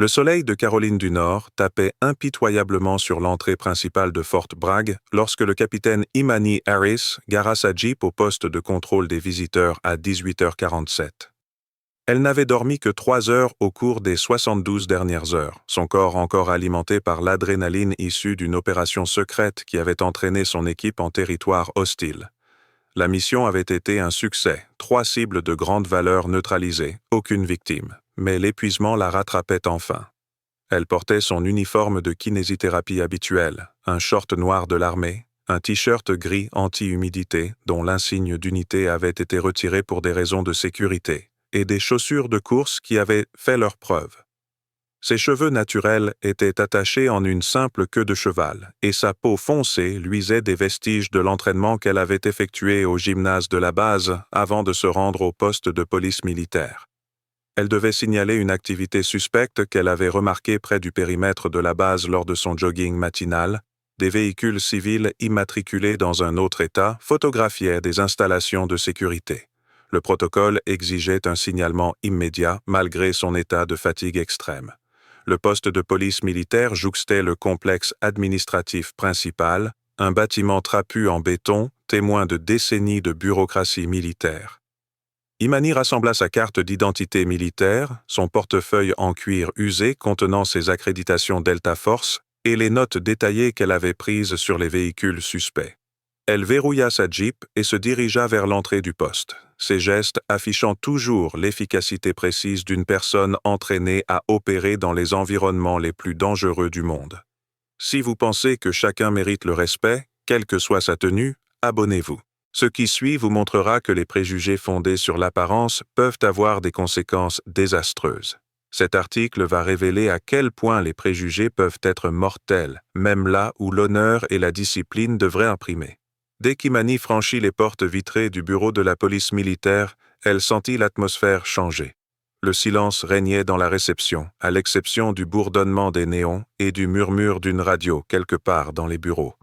Le soleil de Caroline du Nord tapait impitoyablement sur l'entrée principale de Fort Bragg lorsque le capitaine Imani Harris gara sa Jeep au poste de contrôle des visiteurs à 18h47. Elle n'avait dormi que 3 heures au cours des 72 dernières heures, son corps encore alimenté par l'adrénaline issue d'une opération secrète qui avait entraîné son équipe en territoire hostile. La mission avait été un succès, 3 cibles de grande valeur neutralisées, aucune victime, mais l'épuisement la rattrapait enfin. Elle portait son uniforme de kinésithérapie habituel, un short noir de l'armée, un t-shirt gris anti-humidité dont l'insigne d'unité avait été retiré pour des raisons de sécurité, et des chaussures de course qui avaient fait leurs preuves. Ses cheveux naturels étaient attachés en une simple queue de cheval, et sa peau foncée luisait des vestiges de l'entraînement qu'elle avait effectué au gymnase de la base avant de se rendre au poste de police militaire. Elle devait signaler une activité suspecte qu'elle avait remarquée près du périmètre de la base lors de son jogging matinal. Des véhicules civils immatriculés dans un autre État photographiaient des installations de sécurité. Le protocole exigeait un signalement immédiat malgré son état de fatigue extrême. Le poste de police militaire jouxtait le complexe administratif principal, un bâtiment trapu en béton, témoin de décennies de bureaucratie militaire. Imani rassembla sa carte d'identité militaire, son portefeuille en cuir usé contenant ses accréditations Delta Force et les notes détaillées qu'elle avait prises sur les véhicules suspects. Elle verrouilla sa Jeep et se dirigea vers l'entrée du poste, ses gestes affichant toujours l'efficacité précise d'une personne entraînée à opérer dans les environnements les plus dangereux du monde. Si vous pensez que chacun mérite le respect, quelle que soit sa tenue, abonnez-vous. Ce qui suit vous montrera que les préjugés fondés sur l'apparence peuvent avoir des conséquences désastreuses. Cet article va révéler à quel point les préjugés peuvent être mortels, même là où l'honneur et la discipline devraient imprimer. Dès qu'Imani franchit les portes vitrées du bureau de la police militaire, elle sentit l'atmosphère changer. Le silence régnait dans la réception, à l'exception du bourdonnement des néons et du murmure d'une radio quelque part dans les bureaux.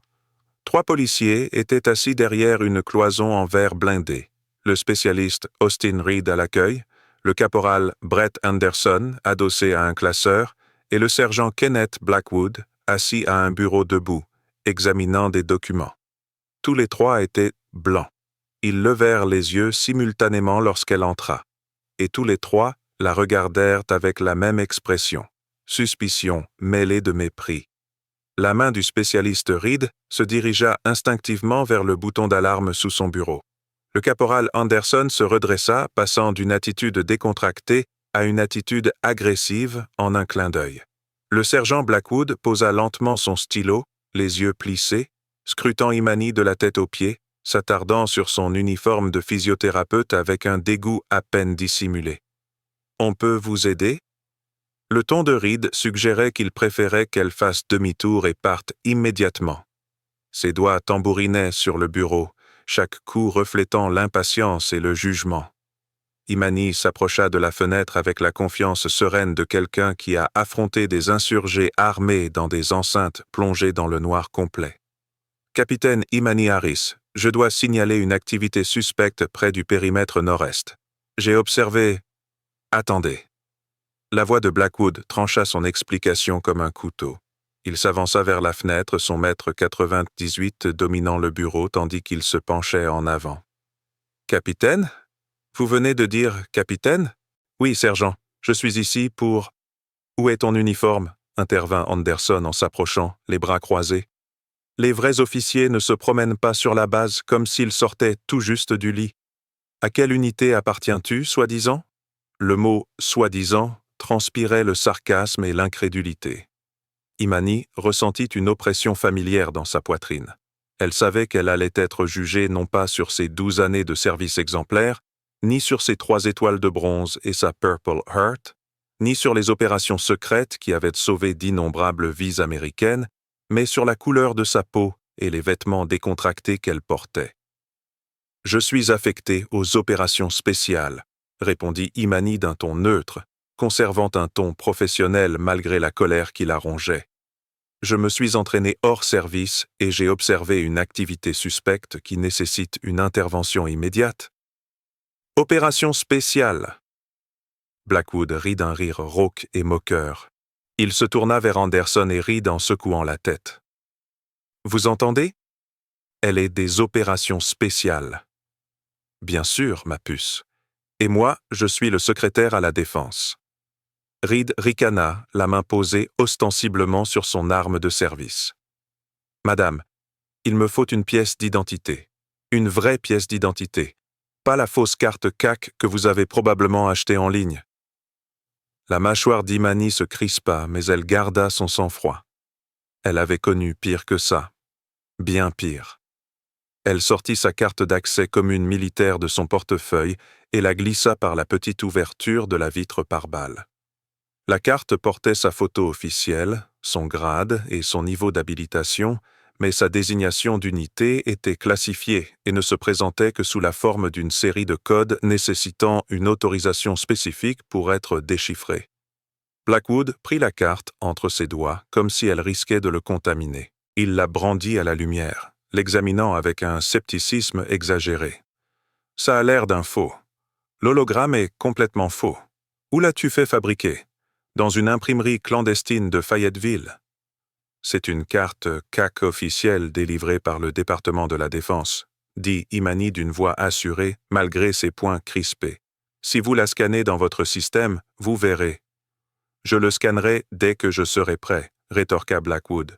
3 policiers étaient assis derrière une cloison en verre blindé. Le spécialiste Austin Reed à l'accueil, le caporal Brett Anderson adossé à un classeur et le sergent Kenneth Blackwood assis à un bureau debout, examinant des documents. Tous les 3 étaient blancs. Ils levèrent les yeux simultanément lorsqu'elle entra. Et tous les 3 la regardèrent avec la même expression, suspicion mêlée de mépris. La main du spécialiste Reed se dirigea instinctivement vers le bouton d'alarme sous son bureau. Le caporal Anderson se redressa, passant d'une attitude décontractée à une attitude agressive en un clin d'œil. Le sergent Blackwood posa lentement son stylo, les yeux plissés, scrutant Imani de la tête aux pieds, s'attardant sur son uniforme de physiothérapeute avec un dégoût à peine dissimulé. « On peut vous aider ?» Le ton de Reed suggérait qu'il préférait qu'elle fasse demi-tour et parte immédiatement. Ses doigts tambourinaient sur le bureau, chaque coup reflétant l'impatience et le jugement. Imani s'approcha de la fenêtre avec la confiance sereine de quelqu'un qui a affronté des insurgés armés dans des enceintes plongées dans le noir complet. « Capitaine Imani Harris, je dois signaler une activité suspecte près du périmètre nord-est. J'ai observé... » « Attendez. » La voix de Blackwood trancha son explication comme un couteau. Il s'avança vers la fenêtre, son mètre 98 dominant le bureau tandis qu'il se penchait en avant. « Capitaine? Vous venez de dire capitaine? »« Oui, sergent. Je suis ici pour... »« Où est ton uniforme ?» intervint Anderson en s'approchant, les bras croisés. « Les vrais officiers ne se promènent pas sur la base comme s'ils sortaient tout juste du lit. À quelle unité appartiens-tu, soi-disant ?» Le mot « soi-disant » transpirait le sarcasme et l'incrédulité. Imani ressentit une oppression familière dans sa poitrine. Elle savait qu'elle allait être jugée non pas sur ses 12 années de service exemplaire, ni sur ses 3 étoiles de bronze et sa Purple Heart, ni sur les opérations secrètes qui avaient sauvé d'innombrables vies américaines, mais sur la couleur de sa peau et les vêtements décontractés qu'elle portait. « Je suis affecté aux opérations spéciales, » répondit Imani d'un ton neutre, conservant un ton professionnel malgré la colère qui la rongeait. « Je me suis entraîné hors service et j'ai observé une activité suspecte qui nécessite une intervention immédiate. »« Opération spéciale !» Blackwood rit d'un rire rauque et moqueur. Il se tourna vers Anderson et Reed en secouant la tête. « Vous entendez? Elle est des opérations spéciales. »« Bien sûr, ma puce. Et moi, je suis le secrétaire à la défense. » Reed ricana, la main posée ostensiblement sur son arme de service. « Madame, il me faut une pièce d'identité. Une vraie pièce d'identité. Pas la fausse carte CAC que vous avez probablement achetée en ligne. » La mâchoire d'Imani se crispa, mais elle garda son sang-froid. Elle avait connu pire que ça. Bien pire. Elle sortit sa carte d'accès commune militaire de son portefeuille et la glissa par la petite ouverture de la vitre pare-balles. La carte portait sa photo officielle, son grade et son niveau d'habilitation, mais sa désignation d'unité était classifiée et ne se présentait que sous la forme d'une série de codes nécessitant une autorisation spécifique pour être déchiffrée. Blackwood prit la carte entre ses doigts comme si elle risquait de le contaminer. Il la brandit à la lumière, l'examinant avec un scepticisme exagéré. « Ça a l'air d'un faux. L'hologramme est complètement faux. Où l'as-tu fait fabriquer? Dans une imprimerie clandestine de Fayetteville. C'est une carte CAC officielle délivrée par le département de la Défense, dit Imani d'une voix assurée, malgré ses poings crispés. Si vous la scannez dans votre système, vous verrez. Je le scannerai dès que je serai prêt, rétorqua Blackwood.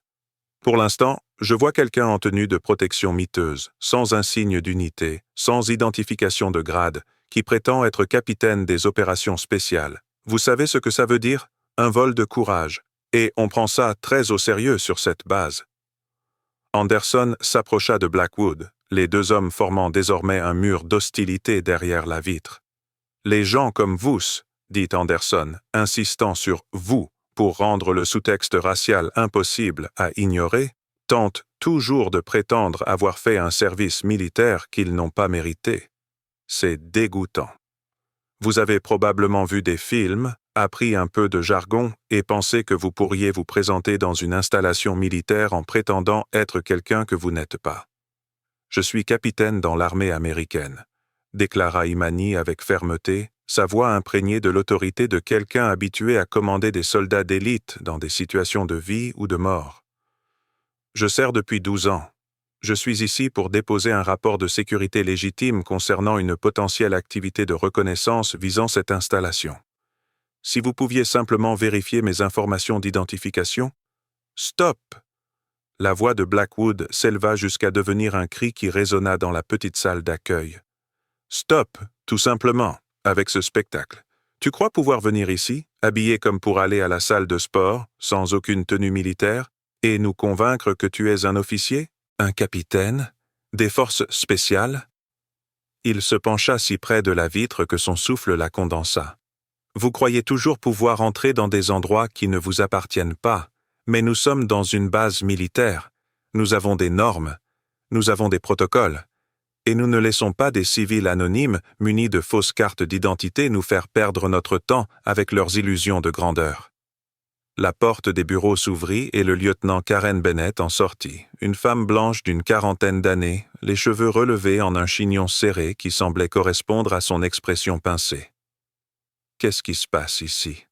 Pour l'instant, je vois quelqu'un en tenue de protection miteuse, sans insigne d'unité, sans identification de grade, qui prétend être capitaine des opérations spéciales. Vous savez ce que ça veut dire? Un vol de courage. Et on prend ça très au sérieux sur cette base. Anderson s'approcha de Blackwood, les deux hommes formant désormais un mur d'hostilité derrière la vitre. Les gens comme vous, dit Anderson, insistant sur « vous » pour rendre le sous-texte racial impossible à ignorer, tentent toujours de prétendre avoir fait un service militaire qu'ils n'ont pas mérité. C'est dégoûtant. Vous avez probablement vu des films, appris un peu de jargon et pensé que vous pourriez vous présenter dans une installation militaire en prétendant être quelqu'un que vous n'êtes pas. Je suis capitaine dans l'armée américaine, déclara Imani avec fermeté, sa voix imprégnée de l'autorité de quelqu'un habitué à commander des soldats d'élite dans des situations de vie ou de mort. Je sers depuis 12 ans. Je suis ici pour déposer un rapport de sécurité légitime concernant une potentielle activité de reconnaissance visant cette installation. Si vous pouviez simplement vérifier mes informations d'identification. Stop! La voix de Blackwood s'éleva jusqu'à devenir un cri qui résonna dans la petite salle d'accueil. Stop, tout simplement, avec ce spectacle. Tu crois pouvoir venir ici, habillé comme pour aller à la salle de sport, sans aucune tenue militaire, et nous convaincre que tu es un officier, un capitaine, des forces spéciales? Il se pencha si près de la vitre que son souffle la condensa. Vous croyez toujours pouvoir entrer dans des endroits qui ne vous appartiennent pas, mais nous sommes dans une base militaire. Nous avons des normes, nous avons des protocoles, et nous ne laissons pas des civils anonymes munis de fausses cartes d'identité nous faire perdre notre temps avec leurs illusions de grandeur. La porte des bureaux s'ouvrit et le lieutenant Karen Bennett en sortit, une femme blanche d'une 40aine d'années, les cheveux relevés en un chignon serré qui semblait correspondre à son expression pincée. Qu'est-ce qui se passe ici?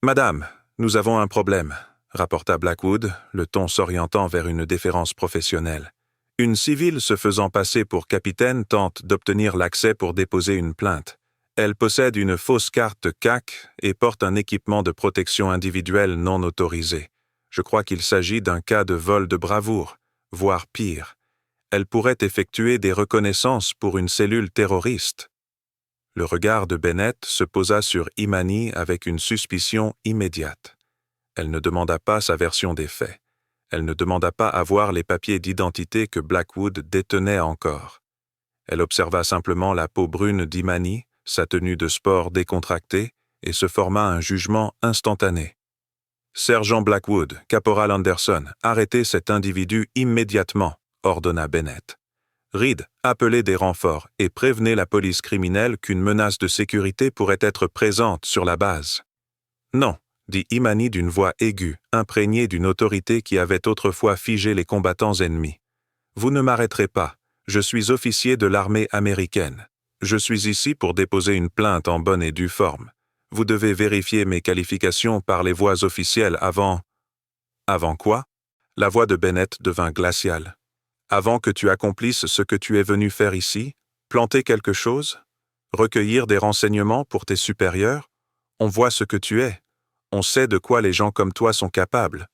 Madame, nous avons un problème, rapporta Blackwood, le ton s'orientant vers une déférence professionnelle. Une civile se faisant passer pour capitaine tente d'obtenir l'accès pour déposer une plainte. Elle possède une fausse carte CAC et porte un équipement de protection individuelle non autorisé. Je crois qu'il s'agit d'un cas de vol de bravoure, voire pire. Elle pourrait effectuer des reconnaissances pour une cellule terroriste. Le regard de Bennett se posa sur Imani avec une suspicion immédiate. Elle ne demanda pas sa version des faits. Elle ne demanda pas à voir les papiers d'identité que Blackwood détenait encore. Elle observa simplement la peau brune d'Imani, sa tenue de sport décontractée, et se forma un jugement instantané. « Sergent Blackwood, caporal Anderson, arrêtez cet individu immédiatement », ordonna Bennett. « Reed, appelez des renforts et prévenez la police criminelle qu'une menace de sécurité pourrait être présente sur la base. »« Non, » dit Imani d'une voix aiguë, imprégnée d'une autorité qui avait autrefois figé les combattants ennemis. « Vous ne m'arrêterez pas. Je suis officier de l'armée américaine. Je suis ici pour déposer une plainte en bonne et due forme. Vous devez vérifier mes qualifications par les voies officielles avant... Avant quoi? La voix de Bennett devint glaciale. Avant que tu accomplisses ce que tu es venu faire ici? Planter quelque chose? Recueillir des renseignements pour tes supérieurs? On voit ce que tu es. On sait de quoi les gens comme toi sont capables.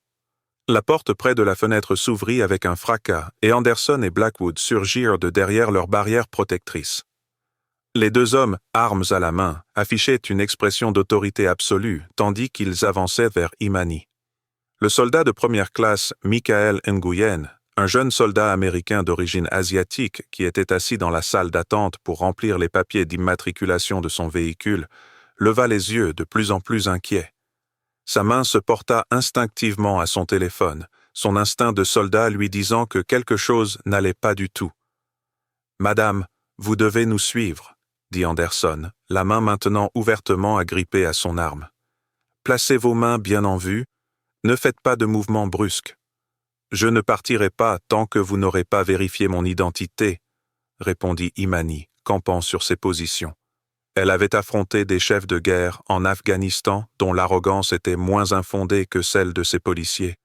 La porte près de la fenêtre s'ouvrit avec un fracas et Anderson et Blackwood surgirent de derrière leur barrière protectrice. Les deux hommes, armes à la main, affichaient une expression d'autorité absolue tandis qu'ils avançaient vers Imani. Le soldat de première classe, Michael Nguyen, un jeune soldat américain d'origine asiatique qui était assis dans la salle d'attente pour remplir les papiers d'immatriculation de son véhicule, leva les yeux de plus en plus inquiet. Sa main se porta instinctivement à son téléphone, son instinct de soldat lui disant que quelque chose n'allait pas du tout. « Madame, vous devez nous suivre », dit Anderson, la main maintenant ouvertement agrippée à son arme. « Placez vos mains bien en vue, ne faites pas de mouvements brusques. »« Je ne partirai pas tant que vous n'aurez pas vérifié mon identité, » répondit Imani, campant sur ses positions. Elle avait affronté des chefs de guerre en Afghanistan dont l'arrogance était moins infondée que celle de ses policiers.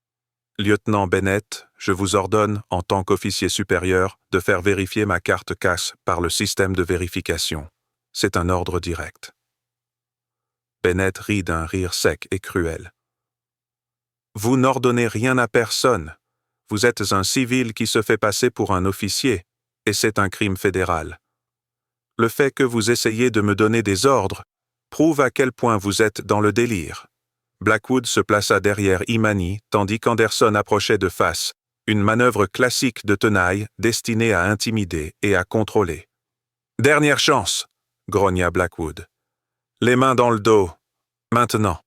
« Lieutenant Bennett, je vous ordonne, en tant qu'officier supérieur, de faire vérifier ma carte CAS par le système de vérification. C'est un ordre direct. » Bennett rit d'un rire sec et cruel. « Vous n'ordonnez rien à personne. Vous êtes un civil qui se fait passer pour un officier, et c'est un crime fédéral. Le fait que vous essayez de me donner des ordres prouve à quel point vous êtes dans le délire. » Blackwood se plaça derrière Imani tandis qu'Anderson approchait de face, une manœuvre classique de tenaille destinée à intimider et à contrôler. « Dernière chance !» grogna Blackwood. « Les mains dans le dos. Maintenant. »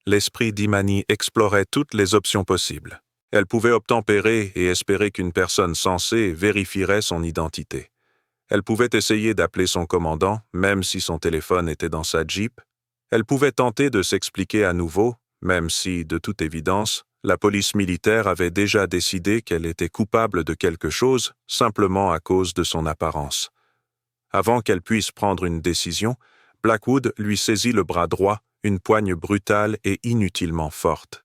L'esprit d'Imani explorait toutes les options possibles. Elle pouvait obtempérer et espérer qu'une personne sensée vérifierait son identité. Elle pouvait essayer d'appeler son commandant, même si son téléphone était dans sa Jeep. Elle pouvait tenter de s'expliquer à nouveau, même si, de toute évidence, la police militaire avait déjà décidé qu'elle était coupable de quelque chose simplement à cause de son apparence. Avant qu'elle puisse prendre une décision, Blackwood lui saisit le bras droit, une poigne brutale et inutilement forte.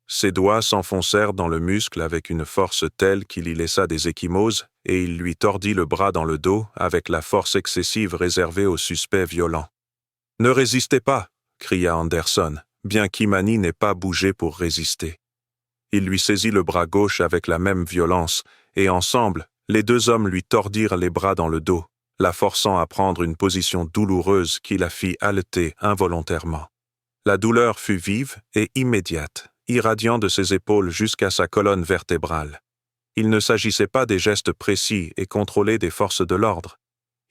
Ses doigts s'enfoncèrent dans le muscle avec une force telle qu'il y laissa des ecchymoses et il lui tordit le bras dans le dos avec la force excessive réservée aux suspects violents. « Ne résistez pas !» cria Anderson, bien qu'Imani n'ait pas bougé pour résister. Il lui saisit le bras gauche avec la même violence, et ensemble, les deux hommes lui tordirent les bras dans le dos, la forçant à prendre une position douloureuse qui la fit haleter involontairement. La douleur fut vive et immédiate, irradiant de ses épaules jusqu'à sa colonne vertébrale. Il ne s'agissait pas des gestes précis et contrôlés des forces de l'ordre.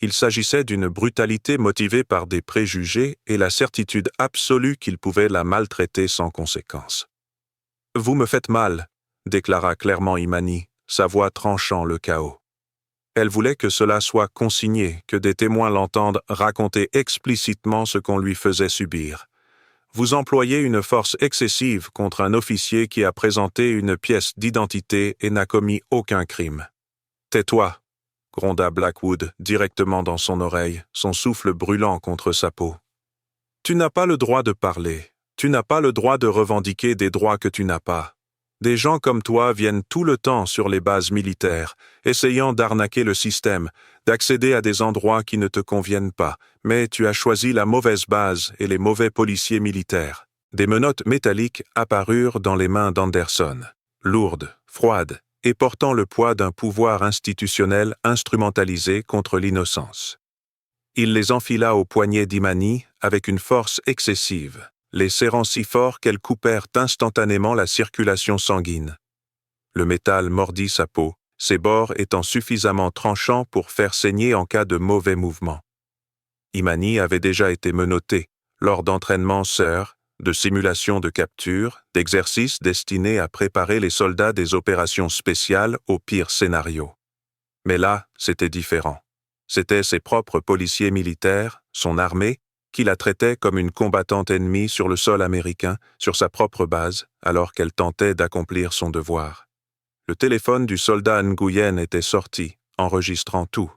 Il s'agissait d'une brutalité motivée par des préjugés et la certitude absolue qu'il pouvait la maltraiter sans conséquence. « Vous me faites mal », déclara clairement Imani, sa voix tranchant le chaos. Elle voulait que cela soit consigné, que des témoins l'entendent raconter explicitement ce qu'on lui faisait subir. Vous employez une force excessive contre un officier qui a présenté une pièce d'identité et n'a commis aucun crime. « Tais-toi », gronda Blackwood directement dans son oreille, son souffle brûlant contre sa peau. « Tu n'as pas le droit de parler. Tu n'as pas le droit de revendiquer des droits que tu n'as pas. Des gens comme toi viennent tout le temps sur les bases militaires, essayant d'arnaquer le système, d'accéder à des endroits qui ne te conviennent pas, mais tu as choisi la mauvaise base et les mauvais policiers militaires. » Des menottes métalliques apparurent dans les mains d'Anderson, lourdes, froides, et portant le poids d'un pouvoir institutionnel instrumentalisé contre l'innocence. Il les enfila au poignet d'Imani avec une force excessive, les serrant si fort qu'elles coupèrent instantanément la circulation sanguine. Le métal mordit sa peau, ses bords étant suffisamment tranchants pour faire saigner en cas de mauvais mouvement. Imani avait déjà été menotté lors d'entraînements SERE, de simulations de capture, d'exercices destinés à préparer les soldats des opérations spéciales au pire scénario. Mais là, c'était différent. C'étaient ses propres policiers militaires, son armée, qui la traitait comme une combattante ennemie sur le sol américain, sur sa propre base, alors qu'elle tentait d'accomplir son devoir. Le téléphone du soldat Nguyen était sorti, enregistrant tout.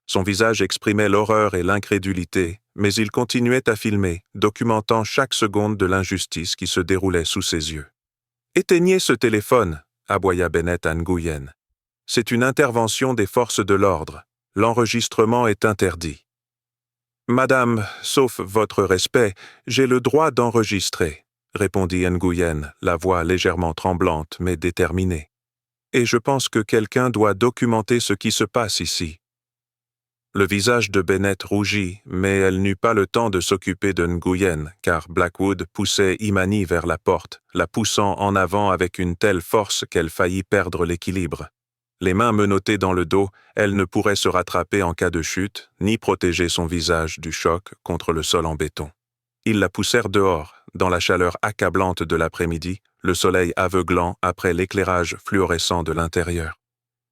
Son visage exprimait l'horreur et l'incrédulité, mais il continuait à filmer, documentant chaque seconde de l'injustice qui se déroulait sous ses yeux. « Éteignez ce téléphone !» aboya Bennett à Nguyen. « C'est une intervention des forces de l'ordre. L'enregistrement est interdit. »« Madame, sauf votre respect, j'ai le droit d'enregistrer, » répondit Nguyen, la voix légèrement tremblante mais déterminée. « Et je pense que quelqu'un doit documenter ce qui se passe ici. » Le visage de Bennett rougit, mais elle n'eut pas le temps de s'occuper de Nguyen, car Blackwood poussait Imani vers la porte, la poussant en avant avec une telle force qu'elle faillit perdre l'équilibre. Les mains menottées dans le dos, elle ne pourrait se rattraper en cas de chute, ni protéger son visage du choc contre le sol en béton. Ils la poussèrent dehors, dans la chaleur accablante de l'après-midi, le soleil aveuglant après l'éclairage fluorescent de l'intérieur.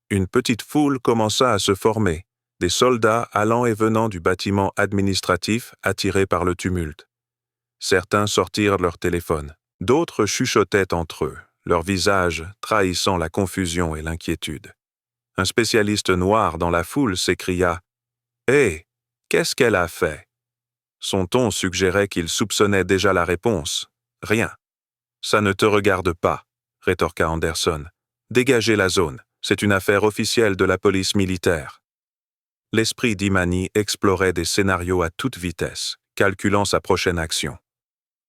Une petite foule commença à se former, des soldats allant et venant du bâtiment administratif attirés par le tumulte. Certains sortirent leur téléphone, d'autres chuchotaient entre eux, leurs visages trahissant la confusion et l'inquiétude. Un spécialiste noir dans la foule s'écria « Hé, qu'est-ce qu'elle a fait ?» Son ton suggérait qu'il soupçonnait déjà la réponse. « Rien. »« Ça ne te regarde pas, » rétorqua Anderson. « Dégagez la zone, c'est une affaire officielle de la police militaire. » L'esprit d'Imani explorait des scénarios à toute vitesse, calculant sa prochaine action.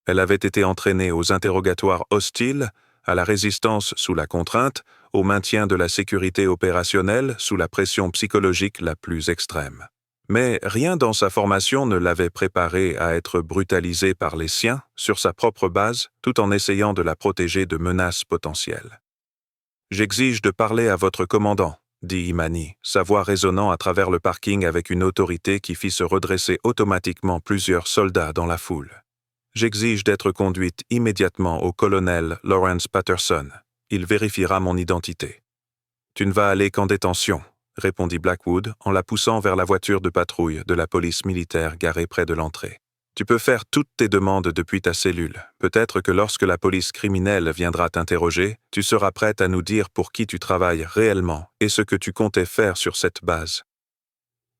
Elle avait été entraînée aux interrogatoires hostiles, à la résistance sous la contrainte, au maintien de la sécurité opérationnelle sous la pression psychologique la plus extrême. Mais rien dans sa formation ne l'avait préparée à être brutalisée par les siens sur sa propre base, tout en essayant de la protéger de menaces potentielles. « J'exige de parler à votre commandant, » dit Imani, sa voix résonnant à travers le parking avec une autorité qui fit se redresser automatiquement plusieurs soldats dans la foule. « J'exige d'être conduite immédiatement au colonel Lawrence Patterson. Il vérifiera mon identité. »« Tu ne vas aller qu'en détention, » répondit Blackwood en la poussant vers la voiture de patrouille de la police militaire garée près de l'entrée. « Tu peux faire toutes tes demandes depuis ta cellule. Peut-être que lorsque la police criminelle viendra t'interroger, tu seras prête à nous dire pour qui tu travailles réellement et ce que tu comptais faire sur cette base. »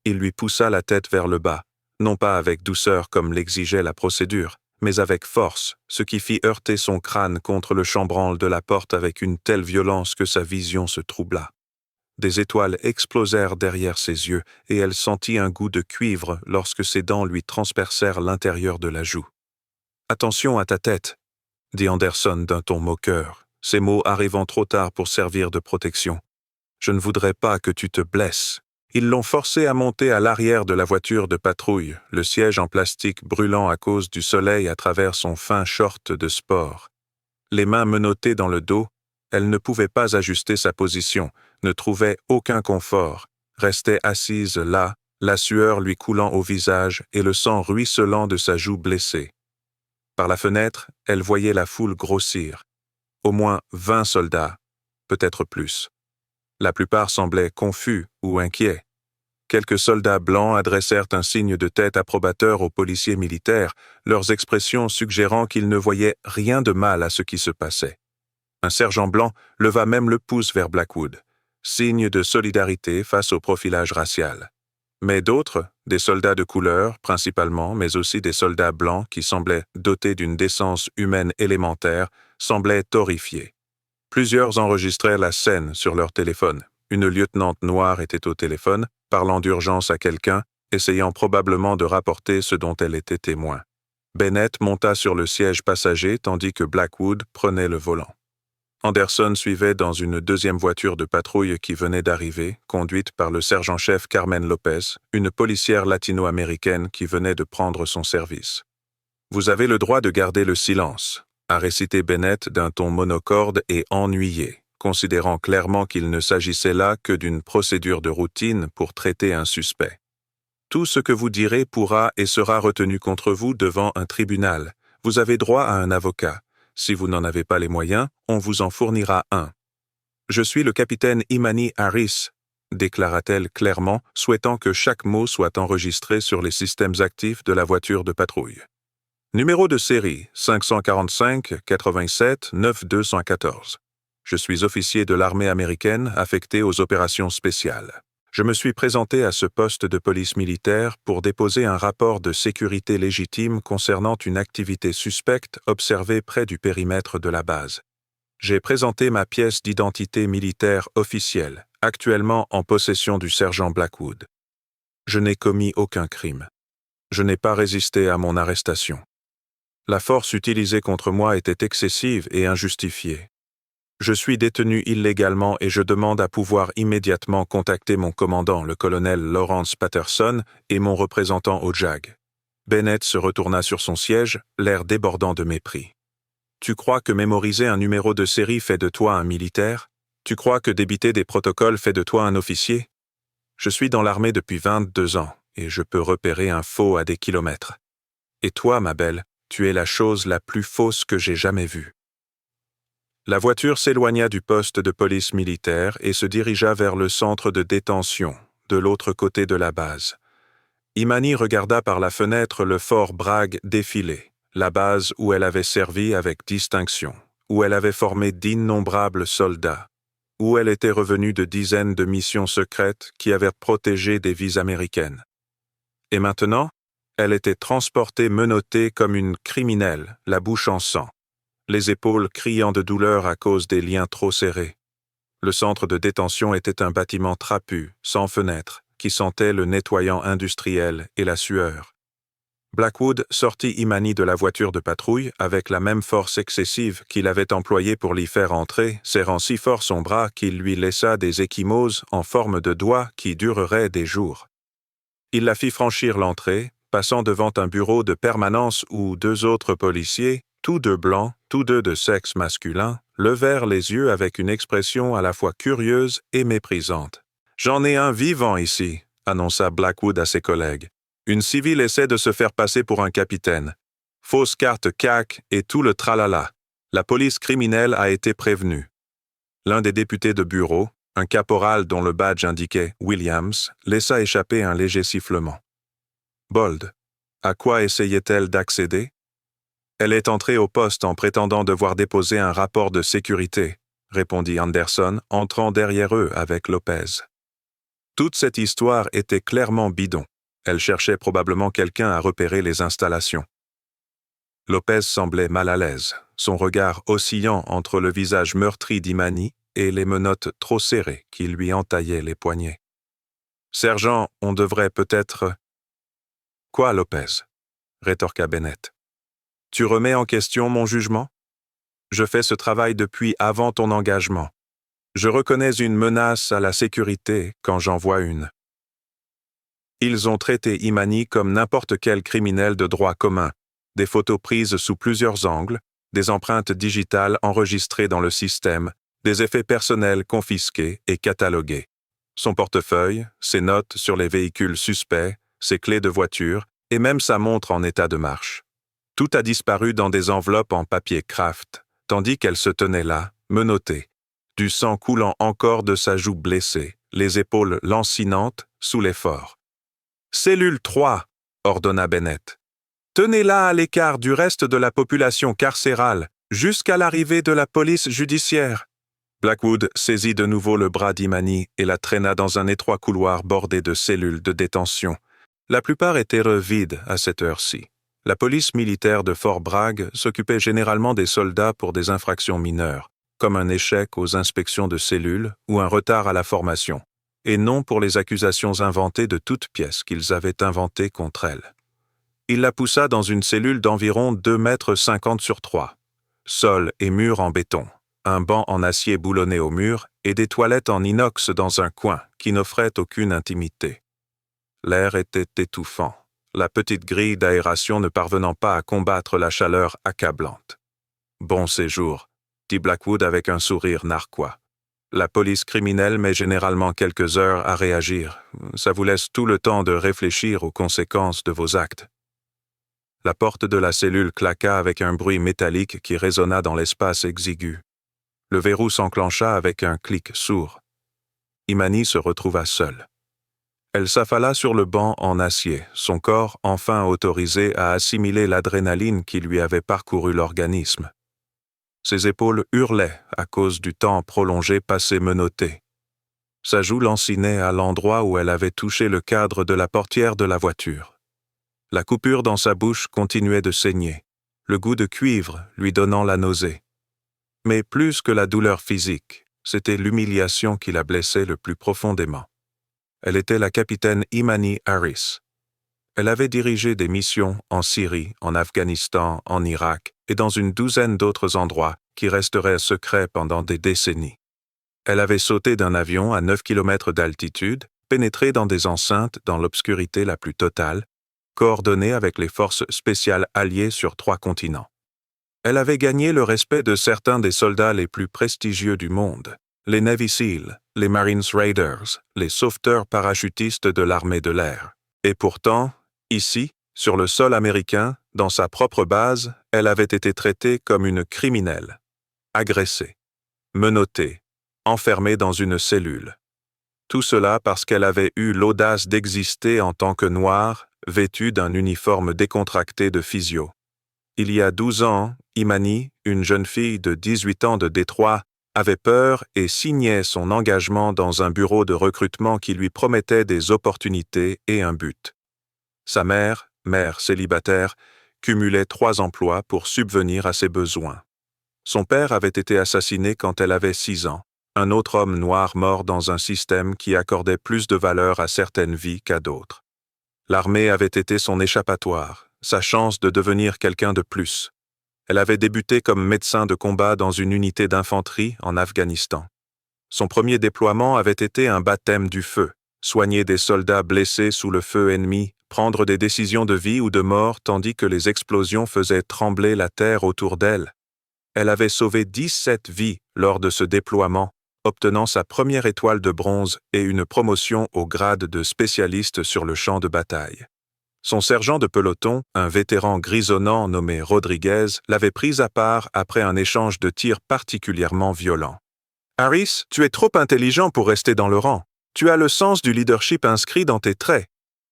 Il lui poussa la tête vers le bas, non pas avec douceur comme l'exigeait la procédure, mais avec force, ce qui fit heurter son crâne contre le chambranle de la porte avec une telle violence que sa vision se troubla. Des étoiles explosèrent derrière ses yeux et elle sentit un goût de cuivre lorsque ses dents lui transpercèrent l'intérieur de la joue. « Attention à ta tête », dit Anderson d'un ton moqueur, ces mots arrivant trop tard pour servir de protection. « Je ne voudrais pas que tu te blesses. » Ils l'ont forcé à monter à l'arrière de la voiture de patrouille, le siège en plastique brûlant à cause du soleil à travers son fin short de sport. Les mains menottées dans le dos, elle ne pouvait pas ajuster sa position, ne trouvait aucun confort, restait assise là, la sueur lui coulant au visage et le sang ruisselant de sa joue blessée. Par la fenêtre, elle voyait la foule grossir. Au moins 20 soldats, peut-être plus. La plupart semblaient confus ou inquiets. Quelques soldats blancs adressèrent un signe de tête approbateur aux policiers militaires, leurs expressions suggérant qu'ils ne voyaient rien de mal à ce qui se passait. Un sergent blanc leva même le pouce vers Blackwood, signe de solidarité face au profilage racial. Mais d'autres, des soldats de couleur principalement, mais aussi des soldats blancs qui semblaient dotés d'une décence humaine élémentaire, semblaient horrifiés. Plusieurs enregistrèrent la scène sur leur téléphone. Une lieutenante noire était au téléphone, parlant d'urgence à quelqu'un, essayant probablement de rapporter ce dont elle était témoin. Bennett monta sur le siège passager tandis que Blackwood prenait le volant. Anderson suivait dans une deuxième voiture de patrouille qui venait d'arriver, conduite par le sergent-chef Carmen Lopez, une policière latino-américaine qui venait de prendre son service. « Vous avez le droit de garder le silence », a récité Bennett d'un ton monocorde et ennuyé, considérant clairement qu'il ne s'agissait là que d'une procédure de routine pour traiter un suspect. « Tout ce que vous direz pourra et sera retenu contre vous devant un tribunal. Vous avez droit à un avocat. Si vous n'en avez pas les moyens, on vous en fournira un. »« Je suis le capitaine Imani Harris », déclara-t-elle clairement, souhaitant que chaque mot soit enregistré sur les systèmes actifs de la voiture de patrouille. Numéro de série 545 87 9214. Je suis officier de l'armée américaine affecté aux opérations spéciales. Je me suis présenté à ce poste de police militaire pour déposer un rapport de sécurité légitime concernant une activité suspecte observée près du périmètre de la base. J'ai présenté ma pièce d'identité militaire officielle, actuellement en possession du sergent Blackwood. Je n'ai commis aucun crime. Je n'ai pas résisté à mon arrestation. La force utilisée contre moi était excessive et injustifiée. Je suis détenu illégalement et je demande à pouvoir immédiatement contacter mon commandant, le colonel Lawrence Patterson, et mon représentant au JAG. Bennett se retourna sur son siège, l'air débordant de mépris. Tu crois que mémoriser un numéro de série fait de toi un militaire? Tu crois que débiter des protocoles fait de toi un officier? Je suis dans l'armée depuis 22 ans, et je peux repérer un faux à des kilomètres. Et toi, ma belle, tu es la chose la plus fausse que j'ai jamais vue. La voiture s'éloigna du poste de police militaire et se dirigea vers le centre de détention, de l'autre côté de la base. Imani regarda par la fenêtre le fort Bragg défiler, la base où elle avait servi avec distinction, où elle avait formé d'innombrables soldats, où elle était revenue de dizaines de missions secrètes qui avaient protégé des vies américaines. Et maintenant, elle était transportée menottée comme une criminelle, la bouche en sang, les épaules criant de douleur à cause des liens trop serrés. Le centre de détention était un bâtiment trapu, sans fenêtres, qui sentait le nettoyant industriel et la sueur. Blackwood sortit Imani de la voiture de patrouille avec la même force excessive qu'il avait employée pour l'y faire entrer, serrant si fort son bras qu'il lui laissa des ecchymoses en forme de doigts qui dureraient des jours. Il la fit franchir l'entrée, passant devant un bureau de permanence où 2 autres policiers, tous 2 blancs, tous 2 de sexe masculin, levèrent les yeux avec une expression à la fois curieuse et méprisante. « J'en ai un vivant ici », annonça Blackwood à ses collègues. « Une civile essaie de se faire passer pour un capitaine. Fausse carte CAC et tout le tralala. La police criminelle a été prévenue. » L'un des députés de bureau, un caporal dont le badge indiquait Williams, laissa échapper un léger sifflement. « Bold, à quoi essayait-elle d'accéder? » « Elle est entrée au poste en prétendant devoir déposer un rapport de sécurité, » répondit Anderson, entrant derrière eux avec Lopez. Toute cette histoire était clairement bidon. Elle cherchait probablement quelqu'un à repérer les installations. Lopez semblait mal à l'aise, son regard oscillant entre le visage meurtri d'Imani et les menottes trop serrées qui lui entaillaient les poignets. « Sergent, on devrait peut-être… »« Quoi, Lopez ?» rétorqua Bennett. « Tu remets en question mon jugement? Je fais ce travail depuis avant ton engagement. Je reconnais une menace à la sécurité quand j'en vois une. » Ils ont traité Imani comme n'importe quel criminel de droit commun, des photos prises sous plusieurs angles, des empreintes digitales enregistrées dans le système, des effets personnels confisqués et catalogués. Son portefeuille, ses notes sur les véhicules suspects, ses clés de voiture et même sa montre en état de marche. Tout a disparu dans des enveloppes en papier Kraft, tandis qu'elle se tenait là, menottée, du sang coulant encore de sa joue blessée, les épaules lancinantes sous l'effort. « Cellule 3 » ordonna Bennett. « Tenez-la à l'écart du reste de la population carcérale, jusqu'à l'arrivée de la police judiciaire. » Blackwood saisit de nouveau le bras d'Imani et la traîna dans un étroit couloir bordé de cellules de détention. La plupart étaient vides à cette heure-ci. La police militaire de Fort Bragg s'occupait généralement des soldats pour des infractions mineures, comme un échec aux inspections de cellules ou un retard à la formation, et non pour les accusations inventées de toutes pièces qu'ils avaient inventées contre elle. Il la poussa dans une cellule d'environ 2,50 m sur 3. Sol et murs en béton, un banc en acier boulonné au mur et des toilettes en inox dans un coin qui n'offraient aucune intimité. L'air était étouffant, la petite grille d'aération ne parvenant pas à combattre la chaleur accablante. « Bon séjour », dit Blackwood avec un sourire narquois. « La police criminelle met généralement quelques heures à réagir. Ça vous laisse tout le temps de réfléchir aux conséquences de vos actes. » La porte de la cellule claqua avec un bruit métallique qui résonna dans l'espace exigu. Le verrou s'enclencha avec un clic sourd. Imani se retrouva seule. Elle s'affala sur le banc en acier, son corps enfin autorisé à assimiler l'adrénaline qui lui avait parcouru l'organisme. Ses épaules hurlaient à cause du temps prolongé passé menotté. Sa joue lancinait à l'endroit où elle avait touché le cadre de la portière de la voiture. La coupure dans sa bouche continuait de saigner, le goût de cuivre lui donnant la nausée. Mais plus que la douleur physique, c'était l'humiliation qui la blessait le plus profondément. Elle était la capitaine Imani Harris. Elle avait dirigé des missions en Syrie, en Afghanistan, en Irak et dans une douzaine d'autres endroits qui resteraient secrets pendant des décennies. Elle avait sauté d'un avion à 9 km d'altitude, pénétré dans des enceintes dans l'obscurité la plus totale, coordonnée avec les forces spéciales alliées sur 3 continents. Elle avait gagné le respect de certains des soldats les plus prestigieux du monde, les Navy SEAL, les Marines Raiders, les sauveteurs parachutistes de l'armée de l'air. Et pourtant, ici, sur le sol américain, dans sa propre base, elle avait été traitée comme une criminelle, agressée, menottée, enfermée dans une cellule. Tout cela parce qu'elle avait eu l'audace d'exister en tant que noire, vêtue d'un uniforme décontracté de physio. Il y a 12 ans, Imani, une jeune fille de 18 ans de Détroit, avait peur et signait son engagement dans un bureau de recrutement qui lui promettait des opportunités et un but. Sa mère célibataire, cumulait 3 emplois pour subvenir à ses besoins. Son père avait été assassiné quand elle avait 6 ans, un autre homme noir mort dans un système qui accordait plus de valeur à certaines vies qu'à d'autres. L'armée avait été son échappatoire, sa chance de devenir quelqu'un de plus. Elle avait débuté comme médecin de combat dans une unité d'infanterie en Afghanistan. Son premier déploiement avait été un baptême du feu, soigner des soldats blessés sous le feu ennemi, prendre des décisions de vie ou de mort tandis que les explosions faisaient trembler la terre autour d'elle. Elle avait sauvé 17 vies lors de ce déploiement, obtenant sa première étoile de bronze et une promotion au grade de spécialiste sur le champ de bataille. Son sergent de peloton, un vétéran grisonnant nommé Rodriguez, l'avait prise à part après un échange de tirs particulièrement violent. « Harris, tu es trop intelligent pour rester dans le rang. Tu as le sens du leadership inscrit dans tes traits.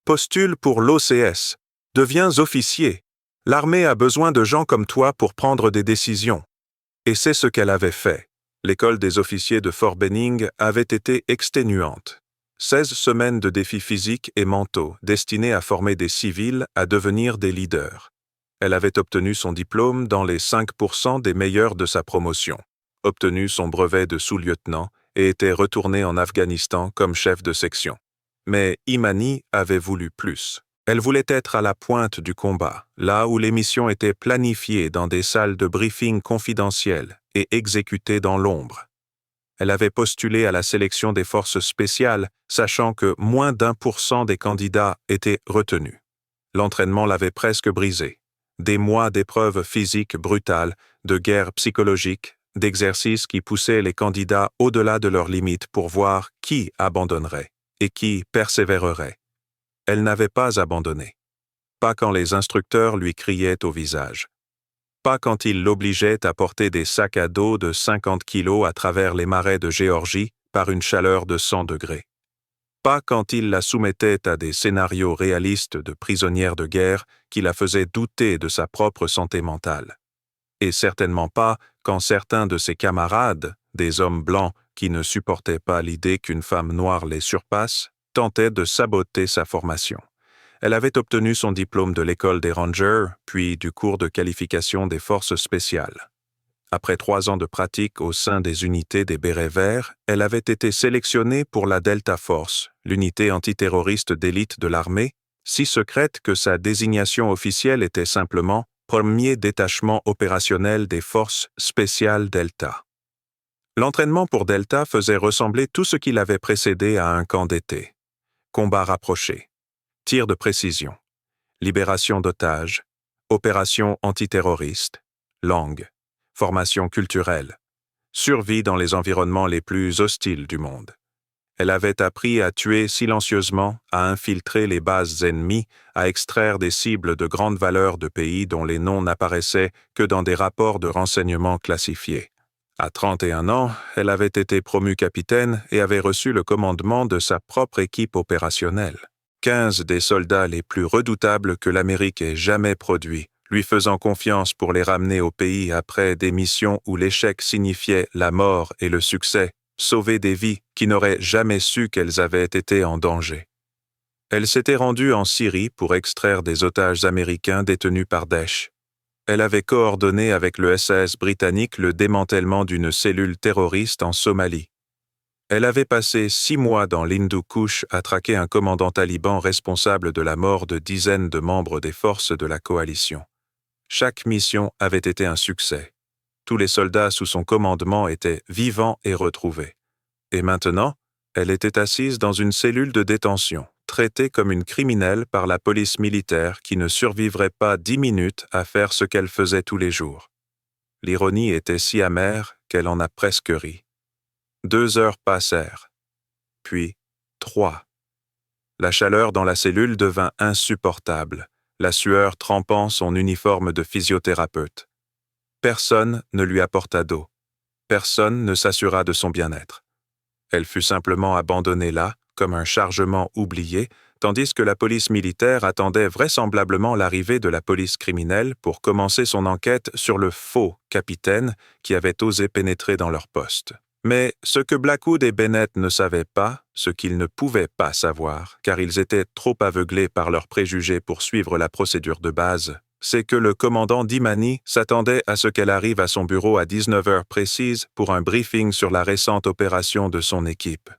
Postule pour l'OCS. Deviens officier. L'armée a besoin de gens comme toi pour prendre des décisions. » Et c'est ce qu'elle avait fait. L'école des officiers de Fort Benning avait été exténuante. 16 semaines de défis physiques et mentaux destinés à former des civils à devenir des leaders. Elle avait obtenu son diplôme dans les 5% des meilleurs de sa promotion, obtenu son brevet de sous-lieutenant et était retournée en Afghanistan comme chef de section. Mais Imani avait voulu plus. Elle voulait être à la pointe du combat, là où les missions étaient planifiées dans des salles de briefing confidentielles et exécutées dans l'ombre. Elle avait postulé à la sélection des forces spéciales, sachant que moins d'1% des candidats étaient retenus. L'entraînement l'avait presque brisée. Des mois d'épreuves physiques brutales, de guerres psychologiques, d'exercices qui poussaient les candidats au-delà de leurs limites pour voir qui abandonnerait et qui persévérerait. Elle n'avait pas abandonné. Pas quand les instructeurs lui criaient au visage. Pas quand ils l'obligeaient à porter des sacs à dos de 50 kilos à travers les marais de Géorgie par une chaleur de 100 degrés. Pas quand ils la soumettaient à des scénarios réalistes de prisonnière de guerre qui la faisaient douter de sa propre santé mentale. Et certainement pas quand certains de ses camarades, des hommes blancs qui ne supportaient pas l'idée qu'une femme noire les surpasse, tentaient de saboter sa formation. Elle avait obtenu son diplôme de l'école des Rangers, puis du cours de qualification des forces spéciales. Après 3 ans de pratique au sein des unités des Bérets verts, elle avait été sélectionnée pour la Delta Force, l'unité antiterroriste d'élite de l'armée, si secrète que sa désignation officielle était simplement premier détachement opérationnel des forces spéciales Delta. L'entraînement pour Delta faisait ressembler tout ce qui l'avait précédé à un camp d'été. Combat rapproché. Tir de précision, libération d'otages, opérations antiterroristes, langue, formation culturelle, survie dans les environnements les plus hostiles du monde. Elle avait appris à tuer silencieusement, à infiltrer les bases ennemies, à extraire des cibles de grande valeur de pays dont les noms n'apparaissaient que dans des rapports de renseignements classifiés. À 31 ans, elle avait été promue capitaine et avait reçu le commandement de sa propre équipe opérationnelle. 15 des soldats les plus redoutables que l'Amérique ait jamais produits, lui faisant confiance pour les ramener au pays après des missions où l'échec signifiait la mort et le succès, sauvé des vies qui n'auraient jamais su qu'elles avaient été en danger. Elle s'était rendue en Syrie pour extraire des otages américains détenus par Daesh. Elle avait coordonné avec le SAS britannique le démantèlement d'une cellule terroriste en Somalie. Elle avait passé 6 mois dans l'Hindu Kush à traquer un commandant taliban responsable de la mort de dizaines de membres des forces de la coalition. Chaque mission avait été un succès. Tous les soldats sous son commandement étaient vivants et retrouvés. Et maintenant, elle était assise dans une cellule de détention, traitée comme une criminelle par la police militaire qui ne survivrait pas 10 minutes à faire ce qu'elle faisait tous les jours. L'ironie était si amère qu'elle en a presque ri. 2 heures passèrent. Puis 3. La chaleur dans la cellule devint insupportable, la sueur trempant son uniforme de physiothérapeute. Personne ne lui apporta d'eau. Personne ne s'assura de son bien-être. Elle fut simplement abandonnée là, comme un chargement oublié, tandis que la police militaire attendait vraisemblablement l'arrivée de la police criminelle pour commencer son enquête sur le faux capitaine qui avait osé pénétrer dans leur poste. Mais ce que Blackwood et Bennett ne savaient pas, ce qu'ils ne pouvaient pas savoir, car ils étaient trop aveuglés par leurs préjugés pour suivre la procédure de base, c'est que le commandant d'Imani s'attendait à ce qu'elle arrive à son bureau à 19 heures précises pour un briefing sur la récente opération de son équipe.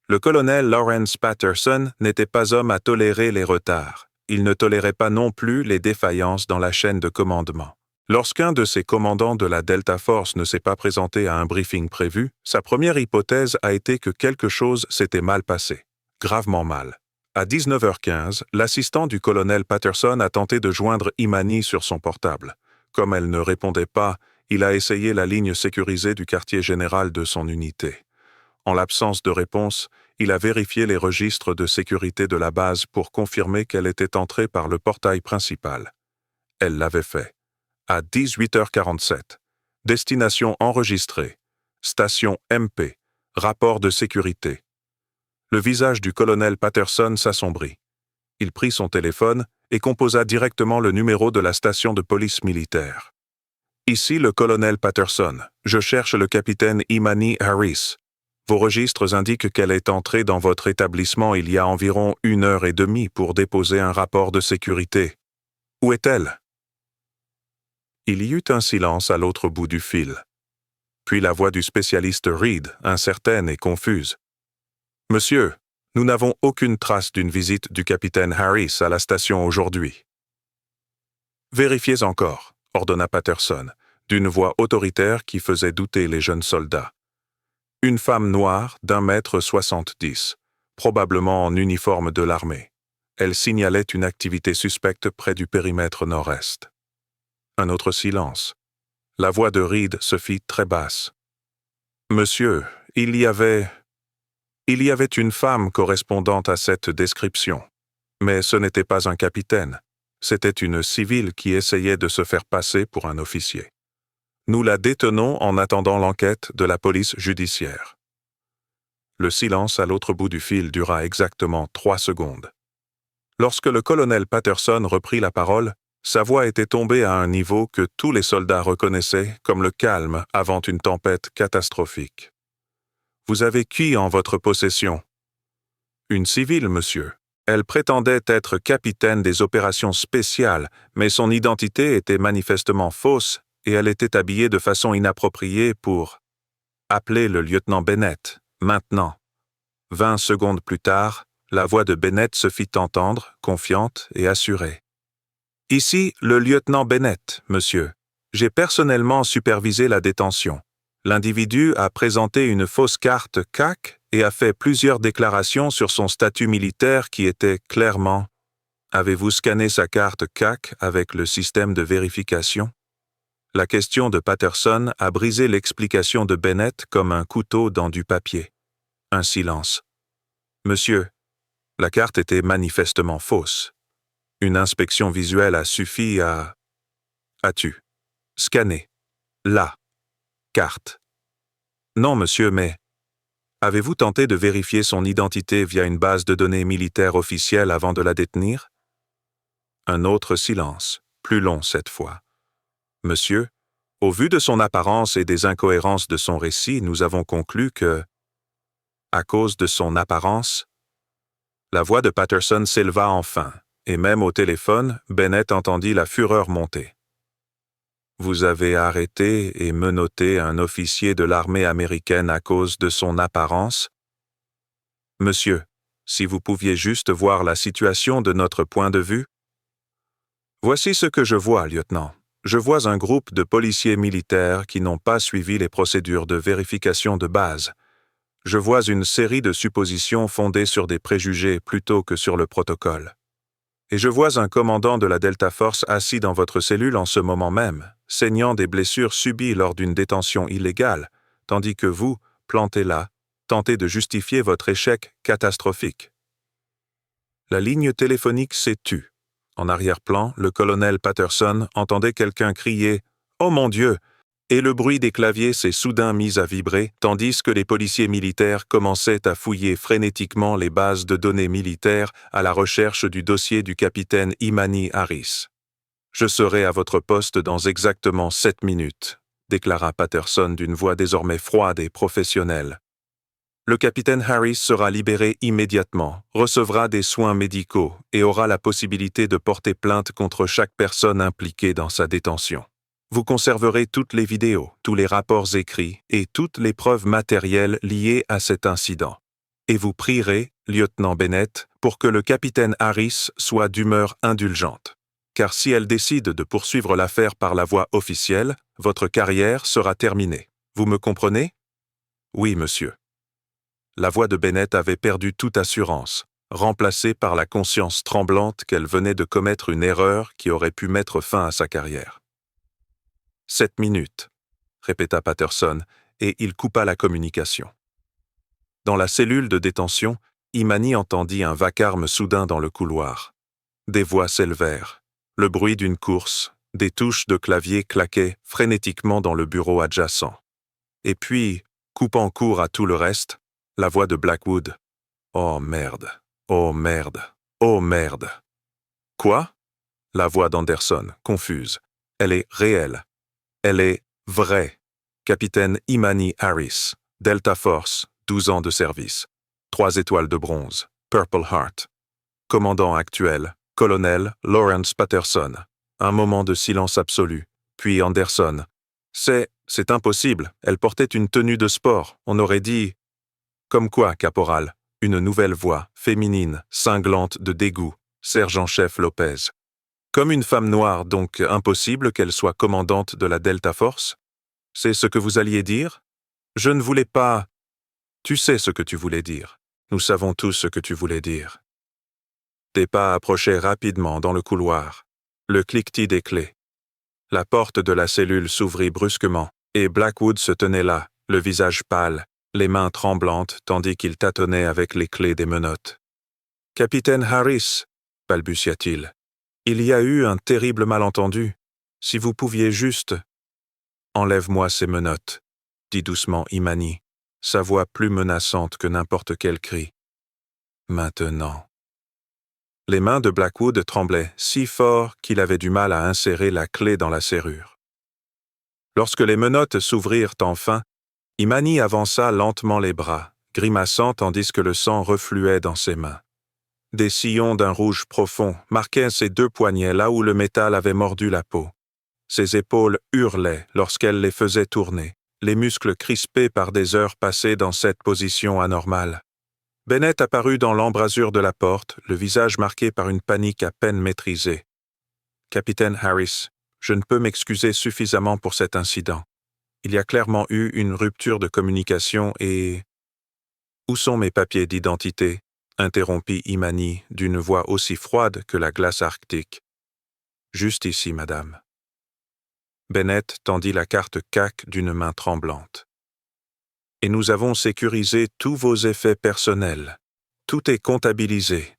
Le colonel Lawrence Patterson n'était pas homme à tolérer les retards. Il ne tolérait pas non plus les défaillances dans la chaîne de commandement. Lorsqu'un de ses commandants de la Delta Force ne s'est pas présenté à un briefing prévu, sa première hypothèse a été que quelque chose s'était mal passé, gravement mal. À 19h15, l'assistant du colonel Patterson a tenté de joindre Imani sur son portable. Comme elle ne répondait pas, il a essayé la ligne sécurisée du quartier général de son unité. En l'absence de réponse, il a vérifié les registres de sécurité de la base pour confirmer qu'elle était entrée par le portail principal. Elle l'avait fait. À 18h47. Destination enregistrée. Station MP. Rapport de sécurité. Le visage du colonel Patterson s'assombrit. Il prit son téléphone et composa directement le numéro de la station de police militaire. Ici le colonel Patterson. Je cherche le capitaine Imani Harris. Vos registres indiquent qu'elle est entrée dans votre établissement il y a environ 1h30 pour déposer un rapport de sécurité. Où est-elle? Il y eut un silence à l'autre bout du fil. Puis la voix du spécialiste Reed, incertaine et confuse. « Monsieur, nous n'avons aucune trace d'une visite du capitaine Harris à la station aujourd'hui. »« Vérifiez encore, » ordonna Patterson, d'une voix autoritaire qui faisait douter les jeunes soldats. Une femme noire d'1m70, probablement en uniforme de l'armée. Elle signalait une activité suspecte près du périmètre nord-est. Un autre silence. La voix de Reed se fit très basse. « Monsieur, il y avait une femme correspondant à cette description. Mais ce n'était pas un capitaine. C'était une civile qui essayait de se faire passer pour un officier. Nous la détenons en attendant l'enquête de la police judiciaire. » Le silence à l'autre bout du fil dura exactement 3 secondes. Lorsque le colonel Patterson reprit la parole, sa voix était tombée à un niveau que tous les soldats reconnaissaient comme le calme avant une tempête catastrophique. « Vous avez qui en votre possession? »« Une civile, monsieur. Elle prétendait être capitaine des opérations spéciales, mais son identité était manifestement fausse et elle était habillée de façon inappropriée pour... » Appelez le lieutenant Bennett, maintenant. 20 secondes plus tard, la voix de Bennett se fit entendre, confiante et assurée. « Ici, le lieutenant Bennett, monsieur. J'ai personnellement supervisé la détention. L'individu a présenté une fausse carte CAC et a fait plusieurs déclarations sur son statut militaire qui étaient clairement... Avez-vous scanné sa carte CAC avec le système de vérification? » La question de Patterson a brisé l'explication de Bennett comme un couteau dans du papier. Un silence. « Monsieur, la carte était manifestement fausse. Une inspection visuelle a suffi à... As-tu scanné la carte? Non, monsieur, mais... Avez-vous tenté de vérifier son identité via une base de données militaire officielle avant de la détenir? » Un autre silence, plus long cette fois. « Monsieur, au vu de son apparence et des incohérences de son récit, nous avons conclu que... À cause de son apparence? La voix de Patterson s'éleva enfin, et même au téléphone, Bennett entendit la fureur monter. Vous avez arrêté et menotté un officier de l'armée américaine à cause de son apparence? Monsieur, si vous pouviez juste voir la situation de notre point de vue? Voici ce que je vois, lieutenant. Je vois un groupe de policiers militaires qui n'ont pas suivi les procédures de vérification de base. Je vois une série de suppositions fondées sur des préjugés plutôt que sur le protocole. Et je vois un commandant de la Delta Force assis dans votre cellule en ce moment même, saignant des blessures subies lors d'une détention illégale, tandis que vous, planté là, tentez de justifier votre échec catastrophique. La ligne téléphonique s'est tue. En arrière-plan, le colonel Patterson entendait quelqu'un crier « Oh mon Dieu !» et le bruit des claviers s'est soudain mis à vibrer, tandis que les policiers militaires commençaient à fouiller frénétiquement les bases de données militaires à la recherche du dossier du capitaine Imani Harris. « Je serai à votre poste dans exactement 7 minutes », déclara Patterson d'une voix désormais froide et professionnelle. Le capitaine Harris sera libéré immédiatement, recevra des soins médicaux et aura la possibilité de porter plainte contre chaque personne impliquée dans sa détention. Vous conserverez toutes les vidéos, tous les rapports écrits et toutes les preuves matérielles liées à cet incident. Et vous prierez, lieutenant Bennett, pour que le capitaine Harris soit d'humeur indulgente. Car si elle décide de poursuivre l'affaire par la voie officielle, votre carrière sera terminée. Vous me comprenez? Oui, monsieur. La voix de Bennett avait perdu toute assurance, remplacée par la conscience tremblante qu'elle venait de commettre une erreur qui aurait pu mettre fin à sa carrière. 7 minutes, répéta Patterson, et il coupa la communication. Dans la cellule de détention, Imani entendit un vacarme soudain dans le couloir. Des voix s'élevèrent, le bruit d'une course, des touches de clavier claquaient frénétiquement dans le bureau adjacent. Et puis, coupant court à tout le reste, la voix de Blackwood. « Oh merde, oh merde, oh merde. » Quoi? La voix d'Anderson, confuse. Elle est réelle. Elle est vraie. Capitaine Imani Harris, Delta Force, 12 ans de service. 3 étoiles de bronze, Purple Heart. Commandant actuel, colonel Lawrence Patterson. Un moment de silence absolu. Puis Anderson. C'est impossible. Elle portait une tenue de sport. On aurait dit... Comme quoi, caporal? Une nouvelle voix, féminine, cinglante de dégoût. Sergent-chef Lopez. Comme une femme noire, donc impossible qu'elle soit commandante de la Delta Force? C'est ce que vous alliez dire? Je ne voulais pas... Tu sais ce que tu voulais dire. Nous savons tous ce que tu voulais dire. Des pas approchaient rapidement dans le couloir. Le cliquetis des clés. La porte de la cellule s'ouvrit brusquement, et Blackwood se tenait là, le visage pâle, les mains tremblantes tandis qu'il tâtonnait avec les clés des menottes. « Capitaine Harris, » balbutia-t-il, « il y a eu un terrible malentendu. Si vous pouviez juste... »« Enlève-moi ces menottes, » dit doucement Imani, sa voix plus menaçante que n'importe quel cri. « Maintenant. » Les mains de Blackwood tremblaient si fort qu'il avait du mal à insérer la clé dans la serrure. Lorsque les menottes s'ouvrirent enfin, Imani avança lentement les bras, grimaçant tandis que le sang refluait dans ses mains. Des sillons d'un rouge profond marquaient ses 2 poignets là où le métal avait mordu la peau. Ses épaules hurlaient lorsqu'elle les faisait tourner, les muscles crispés par des heures passées dans cette position anormale. Bennett apparut dans l'embrasure de la porte, le visage marqué par une panique à peine maîtrisée. « Capitaine Harris, je ne peux m'excuser suffisamment pour cet incident. Il y a clairement eu une rupture de communication et... »« Où sont mes papiers d'identité ?» interrompit Imani d'une voix aussi froide que la glace arctique. « Juste ici, madame. » Bennett tendit la carte CAC d'une main tremblante. « Et nous avons sécurisé tous vos effets personnels. Tout est comptabilisé. »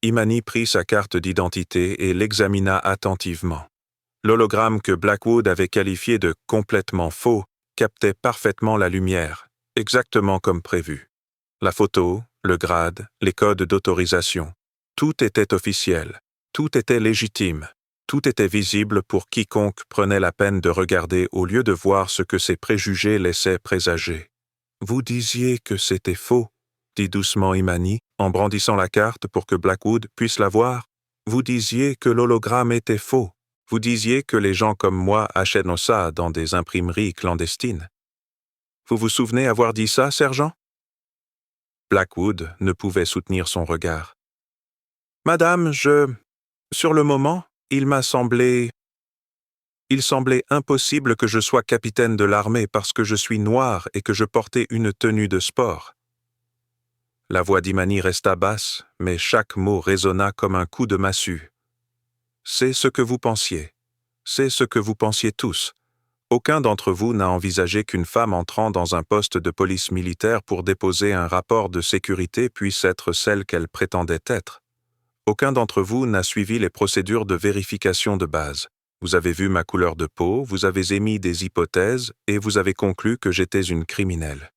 Imani prit sa carte d'identité et l'examina attentivement. L'hologramme que Blackwood avait qualifié de complètement faux captait parfaitement la lumière, exactement comme prévu. La photo, le grade, les codes d'autorisation, tout était officiel, tout était légitime, tout était visible pour quiconque prenait la peine de regarder au lieu de voir ce que ses préjugés laissaient présager. Vous disiez que c'était faux, dit doucement Imani, en brandissant la carte pour que Blackwood puisse la voir. Vous disiez que l'hologramme était faux. Vous disiez que les gens comme moi achètent ça dans des imprimeries clandestines. Vous vous souvenez avoir dit ça, sergent? Blackwood ne pouvait soutenir son regard. Madame, sur le moment, il semblait impossible que je sois capitaine de l'armée parce que je suis noir et que je portais une tenue de sport. La voix d'Imani resta basse, mais chaque mot résonna comme un coup de massue. C'est ce que vous pensiez. C'est ce que vous pensiez tous. Aucun d'entre vous n'a envisagé qu'une femme entrant dans un poste de police militaire pour déposer un rapport de sécurité puisse être celle qu'elle prétendait être. Aucun d'entre vous n'a suivi les procédures de vérification de base. Vous avez vu ma couleur de peau, vous avez émis des hypothèses et vous avez conclu que j'étais une criminelle.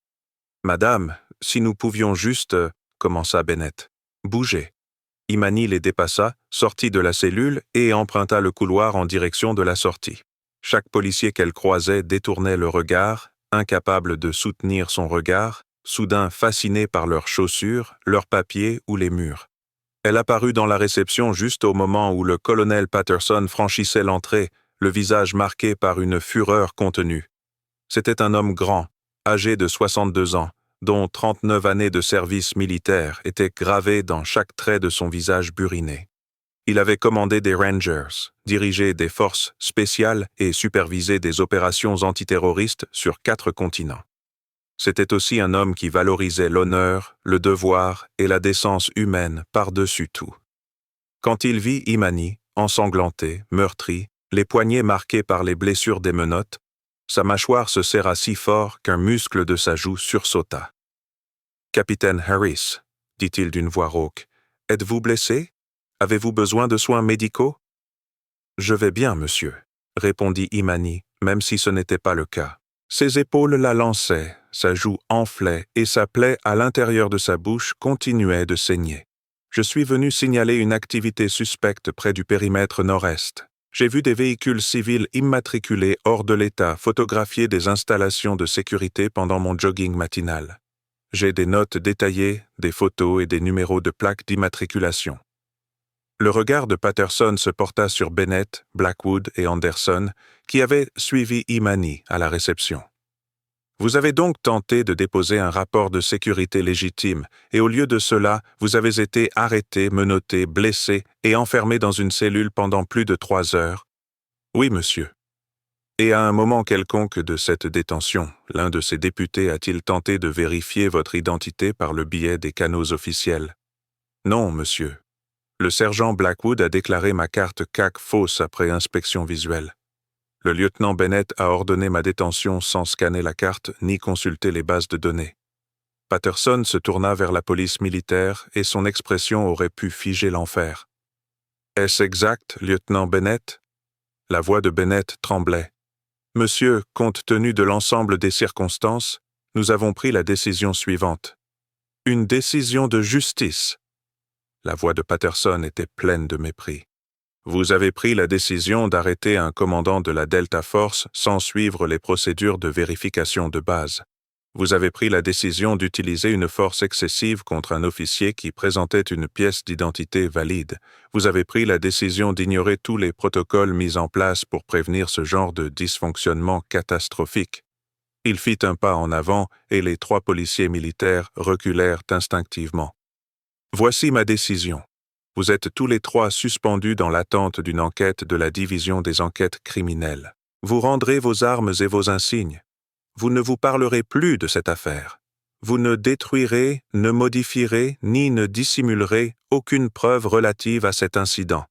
Madame, si nous pouvions juste, commença Bennett, bouger. Imani les dépassa, sortit de la cellule et emprunta le couloir en direction de la sortie. Chaque policier qu'elle croisait détournait le regard, incapable de soutenir son regard, soudain fasciné par leurs chaussures, leurs papiers ou les murs. Elle apparut dans la réception juste au moment où le colonel Patterson franchissait l'entrée, le visage marqué par une fureur contenue. C'était un homme grand, âgé de 62 ans, dont 39 années de service militaire étaient gravées dans chaque trait de son visage buriné. Il avait commandé des Rangers, dirigé des forces spéciales et supervisé des opérations antiterroristes sur 4 continents. C'était aussi un homme qui valorisait l'honneur, le devoir et la décence humaine par-dessus tout. Quand il vit Imani, ensanglanté, meurtri, les poignets marqués par les blessures des menottes, sa mâchoire se serra si fort qu'un muscle de sa joue sursauta. « Capitaine Harris, dit-il d'une voix rauque, êtes-vous blessé? Avez-vous besoin de soins médicaux? »« Je vais bien, monsieur, » répondit Imani, même si ce n'était pas le cas. Ses épaules la lançaient, sa joue enflait et sa plaie à l'intérieur de sa bouche continuait de saigner. « Je suis venu signaler une activité suspecte près du périmètre nord-est. J'ai vu des véhicules civils immatriculés hors de l'État photographier des installations de sécurité pendant mon jogging matinal. J'ai des notes détaillées, des photos et des numéros de plaques d'immatriculation. » Le regard de Patterson se porta sur Bennett, Blackwood et Anderson, qui avaient suivi Imani à la réception. Vous avez donc tenté de déposer un rapport de sécurité légitime, et au lieu de cela, vous avez été arrêté, menotté, blessé et enfermé dans une cellule pendant plus de 3 heures. Oui, monsieur. Et à un moment quelconque de cette détention, l'un de ces députés a-t-il tenté de vérifier votre identité par le biais des canaux officiels? Non, monsieur. Le sergent Blackwood a déclaré ma carte CAC fausse après inspection visuelle. Le lieutenant Bennett a ordonné ma détention sans scanner la carte ni consulter les bases de données. Patterson se tourna vers la police militaire et son expression aurait pu figer l'enfer. Est-ce exact, lieutenant Bennett? La voix de Bennett tremblait. Monsieur, compte tenu de l'ensemble des circonstances, nous avons pris la décision suivante. Une décision de justice. La voix de Patterson était pleine de mépris. Vous avez pris la décision d'arrêter un commandant de la Delta Force sans suivre les procédures de vérification de base. Vous avez pris la décision d'utiliser une force excessive contre un officier qui présentait une pièce d'identité valide. Vous avez pris la décision d'ignorer tous les protocoles mis en place pour prévenir ce genre de dysfonctionnement catastrophique. Il fit un pas en avant et les 3 policiers militaires reculèrent instinctivement. Voici ma décision. Vous êtes tous les 3 suspendus dans l'attente d'une enquête de la division des enquêtes criminelles. Vous rendrez vos armes et vos insignes. Vous ne vous parlerez plus de cette affaire. Vous ne détruirez, ne modifierez, ni ne dissimulerez aucune preuve relative à cet incident.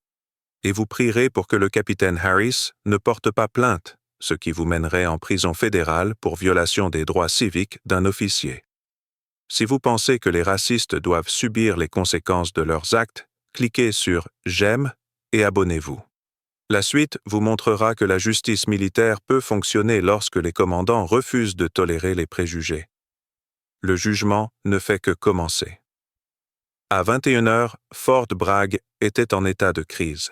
Et vous prierez pour que le capitaine Harris ne porte pas plainte, ce qui vous mènerait en prison fédérale pour violation des droits civiques d'un officier. Si vous pensez que les racistes doivent subir les conséquences de leurs actes, cliquez sur « J'aime » et abonnez-vous. La suite vous montrera que la justice militaire peut fonctionner lorsque les commandants refusent de tolérer les préjugés. Le jugement ne fait que commencer. À 21 heures, Fort Bragg était en état de crise.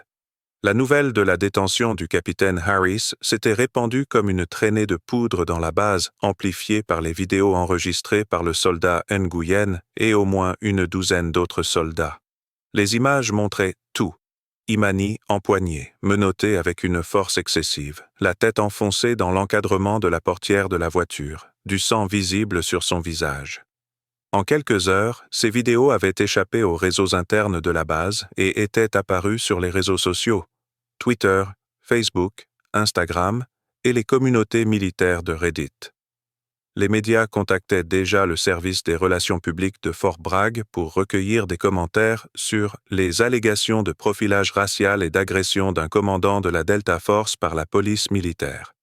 La nouvelle de la détention du capitaine Harris s'était répandue comme une traînée de poudre dans la base, amplifiée par les vidéos enregistrées par le soldat Nguyen et au moins une douzaine d'autres soldats. Les images montraient tout. Imani empoigné, menotté avec une force excessive, la tête enfoncée dans l'encadrement de la portière de la voiture, du sang visible sur son visage. En quelques heures, ces vidéos avaient échappé aux réseaux internes de la base et étaient apparues sur les réseaux sociaux, Twitter, Facebook, Instagram et les communautés militaires de Reddit. Les médias contactaient déjà le service des relations publiques de Fort Bragg pour recueillir des commentaires sur les allégations de profilage racial et d'agression d'un commandant de la Delta Force par la police militaire.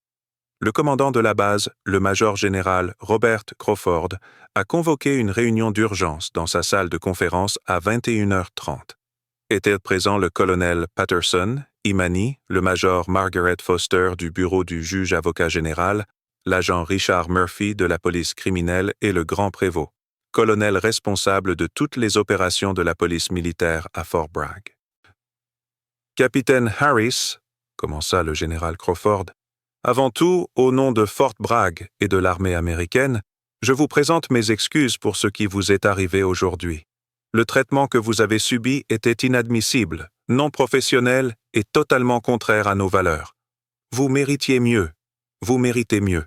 Le commandant de la base, le major général Robert Crawford, a convoqué une réunion d'urgence dans sa salle de conférence à 21h30. Étaient présents le colonel Patterson, Imani, le major Margaret Foster du bureau du juge avocat général, l'agent Richard Murphy de la police criminelle et le grand prévôt, colonel responsable de toutes les opérations de la police militaire à Fort Bragg. Capitaine Harris, commença le général Crawford, avant tout, au nom de Fort Bragg et de l'armée américaine, je vous présente mes excuses pour ce qui vous est arrivé aujourd'hui. Le traitement que vous avez subi était inadmissible, non professionnel et totalement contraire à nos valeurs. Vous méritiez mieux. Vous méritez mieux.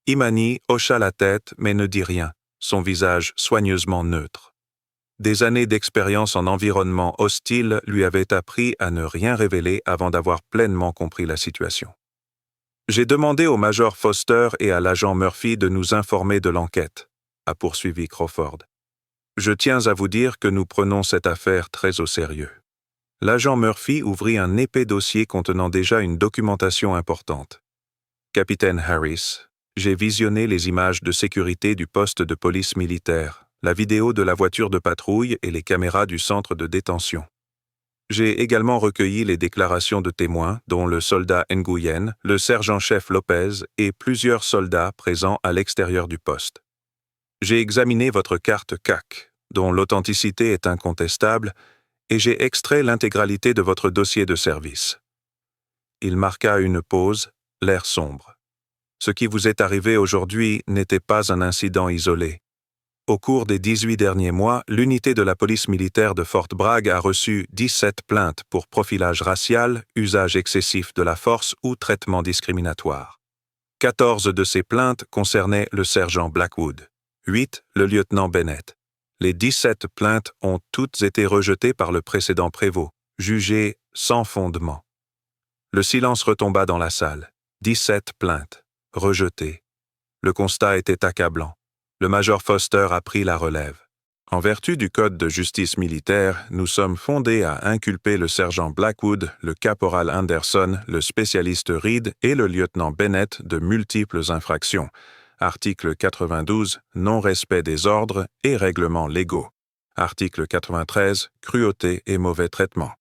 Imani hocha la tête mais ne dit rien, son visage soigneusement neutre. Des années d'expérience en environnement hostile lui avaient appris à ne rien révéler avant d'avoir pleinement compris la situation. J'ai demandé au major Foster et à l'agent Murphy de nous informer de l'enquête, a poursuivi Crawford. Je tiens à vous dire que nous prenons cette affaire très au sérieux. L'agent Murphy ouvrit un épais dossier contenant déjà une documentation importante. Capitaine Harris, j'ai visionné les images de sécurité du poste de police militaire, la vidéo de la voiture de patrouille et les caméras du centre de détention. J'ai également recueilli les déclarations de témoins, dont le soldat Nguyen, le sergent-chef Lopez et plusieurs soldats présents à l'extérieur du poste. J'ai examiné votre carte CAC, dont l'authenticité est incontestable, et j'ai extrait l'intégralité de votre dossier de service. Il marqua une pause, l'air sombre. Ce qui vous est arrivé aujourd'hui n'était pas un incident isolé. Au cours des 18 derniers mois, l'unité de la police militaire de Fort Bragg a reçu 17 plaintes pour profilage racial, usage excessif de la force ou traitement discriminatoire. 14 de ces plaintes concernaient le sergent Blackwood, 8 le lieutenant Bennett. Les 17 plaintes ont toutes été rejetées par le précédent prévôt, jugées sans fondement. Le silence retomba dans la salle. 17 plaintes, rejetées. Le constat était accablant. Le major Foster a pris la relève. En vertu du Code de justice militaire, nous sommes fondés à inculper le sergent Blackwood, le caporal Anderson, le spécialiste Reed et le lieutenant Bennett de multiples infractions. Article 92, non-respect des ordres et règlements légaux. Article 93, cruauté et mauvais traitement.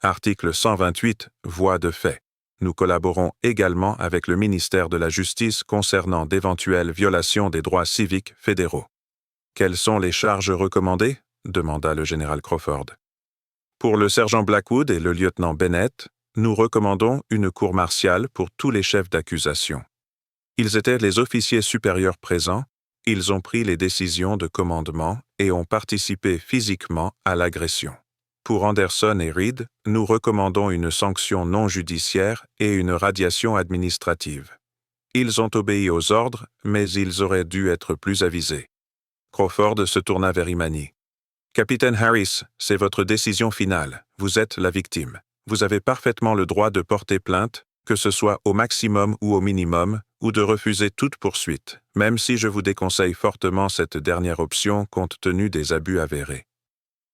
Article 128, voies de fait. Nous collaborons également avec le ministère de la Justice concernant d'éventuelles violations des droits civiques fédéraux. Quelles sont les charges recommandées ? Demanda le général Crawford. Pour le sergent Blackwood et le lieutenant Bennett, nous recommandons une cour martiale pour tous les chefs d'accusation. Ils étaient les officiers supérieurs présents, ils ont pris les décisions de commandement et ont participé physiquement à l'agression. Pour Anderson et Reed, nous recommandons une sanction non judiciaire et une radiation administrative. Ils ont obéi aux ordres, mais ils auraient dû être plus avisés. Crawford se tourna vers Imani. « Capitaine Harris, c'est votre décision finale. Vous êtes la victime. Vous avez parfaitement le droit de porter plainte, que ce soit au maximum ou au minimum, ou de refuser toute poursuite, même si je vous déconseille fortement cette dernière option compte tenu des abus avérés. »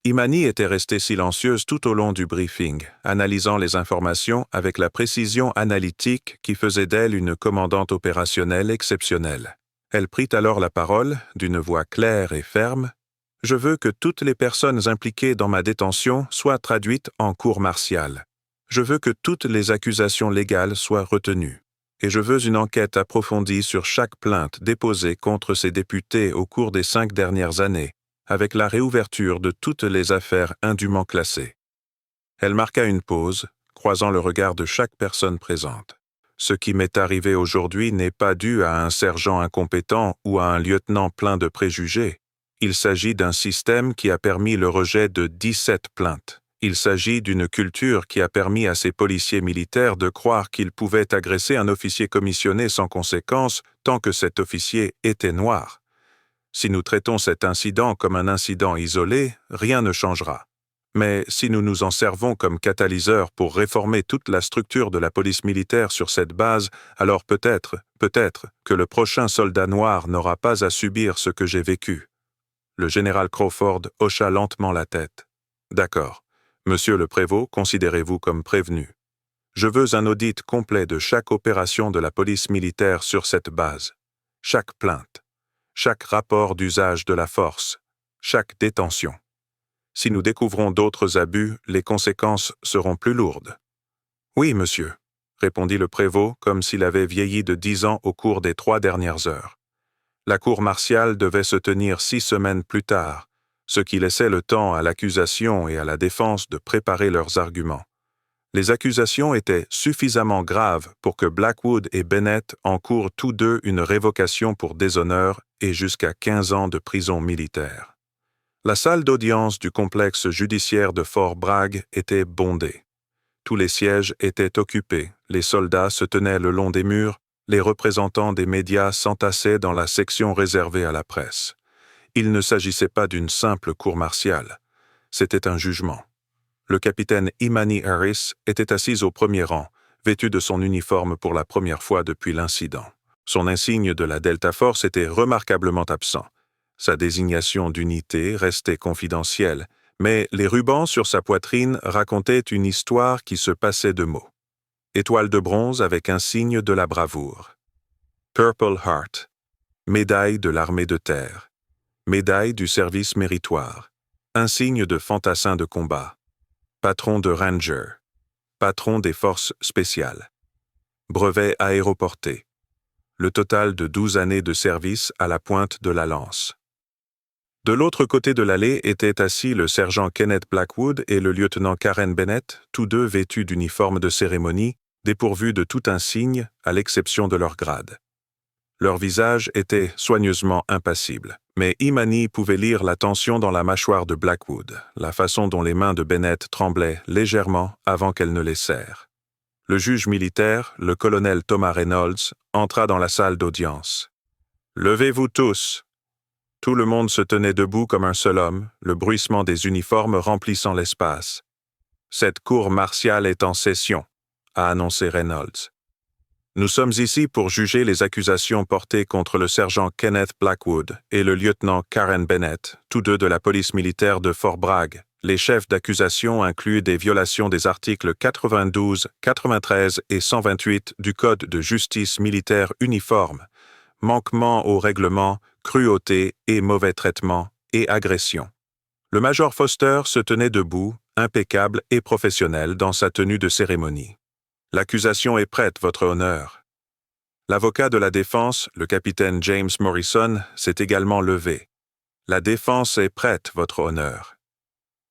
Imani était restée silencieuse tout au long du briefing, analysant les informations avec la précision analytique qui faisait d'elle une commandante opérationnelle exceptionnelle. Elle prit alors la parole, d'une voix claire et ferme. « Je veux que toutes les personnes impliquées dans ma détention soient traduites en cour martiale. Je veux que toutes les accusations légales soient retenues. Et je veux une enquête approfondie sur chaque plainte déposée contre ces députés au cours des 5 dernières années, avec la réouverture de toutes les affaires indûment classées. » Elle marqua une pause, croisant le regard de chaque personne présente. Ce qui m'est arrivé aujourd'hui n'est pas dû à un sergent incompétent ou à un lieutenant plein de préjugés. Il s'agit d'un système qui a permis le rejet de 17 plaintes. Il s'agit d'une culture qui a permis à ces policiers militaires de croire qu'ils pouvaient agresser un officier commissionné sans conséquence tant que cet officier était noir. Si nous traitons cet incident comme un incident isolé, rien ne changera. Mais si nous nous en servons comme catalyseur pour réformer toute la structure de la police militaire sur cette base, alors peut-être que le prochain soldat noir n'aura pas à subir ce que j'ai vécu. Le général Crawford hocha lentement la tête. D'accord. Monsieur le prévôt, considérez-vous comme prévenu. Je veux un audit complet de chaque opération de la police militaire sur cette base. Chaque plainte, chaque rapport d'usage de la force, chaque détention. Si nous découvrons d'autres abus, les conséquences seront plus lourdes. Oui, monsieur, répondit le prévôt comme s'il avait vieilli de 10 ans au cours des 3 dernières heures. La cour martiale devait se tenir 6 semaines plus tard, ce qui laissait le temps à l'accusation et à la défense de préparer leurs arguments. Les accusations étaient suffisamment graves pour que Blackwood et Bennett encourent tous deux une révocation pour déshonneur et jusqu'à 15 ans de prison militaire. La salle d'audience du complexe judiciaire de Fort Bragg était bondée. Tous les sièges étaient occupés, les soldats se tenaient le long des murs, les représentants des médias s'entassaient dans la section réservée à la presse. Il ne s'agissait pas d'une simple cour martiale, c'était un jugement. Le capitaine Imani Harris était assis au premier rang, vêtu de son uniforme pour la première fois depuis l'incident. Son insigne de la Delta Force était remarquablement absent. Sa désignation d'unité restait confidentielle, mais les rubans sur sa poitrine racontaient une histoire qui se passait de mots. Étoile de bronze avec un signe de la bravoure. Purple Heart. Médaille de l'armée de terre. Médaille du service méritoire. Insigne de fantassin de combat. Patron de Ranger. Patron des forces spéciales. Brevet aéroporté. Le total de 12 années de service à la pointe de la lance. De l'autre côté de l'allée étaient assis le sergent Kenneth Blackwood et le lieutenant Karen Bennett, tous deux vêtus d'uniformes de cérémonie, dépourvus de tout insigne, à l'exception de leur grade. Leurs visages étaient soigneusement impassibles, mais Imani pouvait lire la tension dans la mâchoire de Blackwood, la façon dont les mains de Bennett tremblaient légèrement avant qu'elle ne les serrent. Le juge militaire, le colonel Thomas Reynolds, entra dans la salle d'audience. « Levez-vous tous !» Tout le monde se tenait debout comme un seul homme, le bruissement des uniformes remplissant l'espace. « Cette cour martiale est en session », a annoncé Reynolds. « Nous sommes ici pour juger les accusations portées contre le sergent Kenneth Blackwood et le lieutenant Karen Bennett, tous deux de la police militaire de Fort Bragg. Les chefs d'accusation incluent des violations des articles 92, 93 et 128 du Code de justice militaire uniforme, manquement au règlement, cruauté et mauvais traitement, et agression. Le major Foster se tenait debout, impeccable et professionnel dans sa tenue de cérémonie. « L'accusation est prête, votre honneur. » L'avocat de la défense, le capitaine James Morrison, s'est également levé. « La défense est prête, votre honneur. »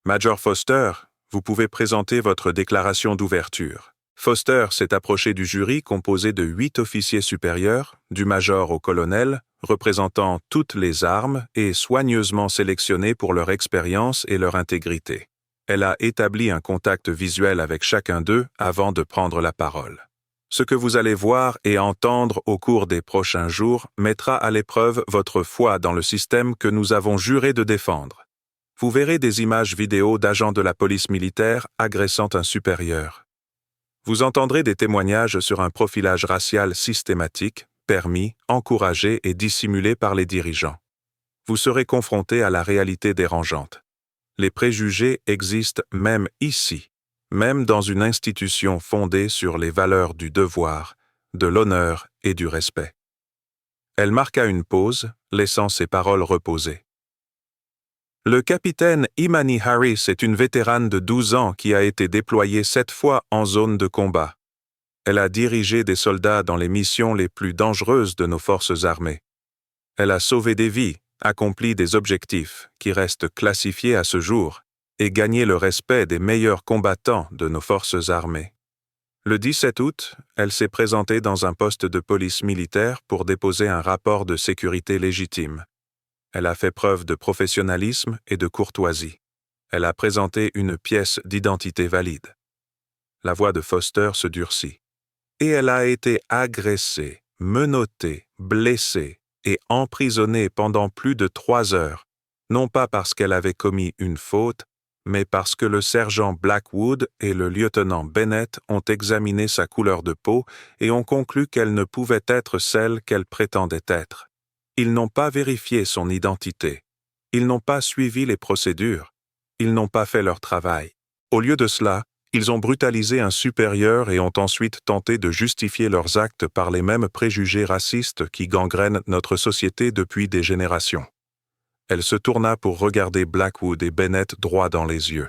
Major Foster, vous pouvez présenter votre déclaration d'ouverture. Foster s'est approché du jury composé de 8 officiers supérieurs, du major au colonel, représentant toutes les armes et soigneusement sélectionnés pour leur expérience et leur intégrité. Elle a établi un contact visuel avec chacun d'eux avant de prendre la parole. Ce que vous allez voir et entendre au cours des prochains jours mettra à l'épreuve votre foi dans le système que nous avons juré de défendre. Vous verrez des images vidéo d'agents de la police militaire agressant un supérieur. Vous entendrez des témoignages sur un profilage racial systématique, permis, encouragé et dissimulé par les dirigeants. Vous serez confronté à la réalité dérangeante. Les préjugés existent même ici, même dans une institution fondée sur les valeurs du devoir, de l'honneur et du respect. Elle marqua une pause, laissant ses paroles reposer. Le capitaine Imani Harris est une vétérane de 12 ans qui a été déployée 7 fois en zone de combat. Elle a dirigé des soldats dans les missions les plus dangereuses de nos forces armées. Elle a sauvé des vies, accompli des objectifs qui restent classifiés à ce jour et gagné le respect des meilleurs combattants de nos forces armées. Le 17 août, elle s'est présentée dans un poste de police militaire pour déposer un rapport de sécurité légitime. Elle a fait preuve de professionnalisme et de courtoisie. Elle a présenté une pièce d'identité valide. La voix de Foster se durcit. Et elle a été agressée, menottée, blessée et emprisonnée pendant plus de 3 heures, non pas parce qu'elle avait commis une faute, mais parce que le sergent Blackwood et le lieutenant Bennett ont examiné sa couleur de peau et ont conclu qu'elle ne pouvait être celle qu'elle prétendait être. Ils n'ont pas vérifié son identité. Ils n'ont pas suivi les procédures. Ils n'ont pas fait leur travail. Au lieu de cela, ils ont brutalisé un supérieur et ont ensuite tenté de justifier leurs actes par les mêmes préjugés racistes qui gangrènent notre société depuis des générations. Elle se tourna pour regarder Blackwood et Bennett droit dans les yeux.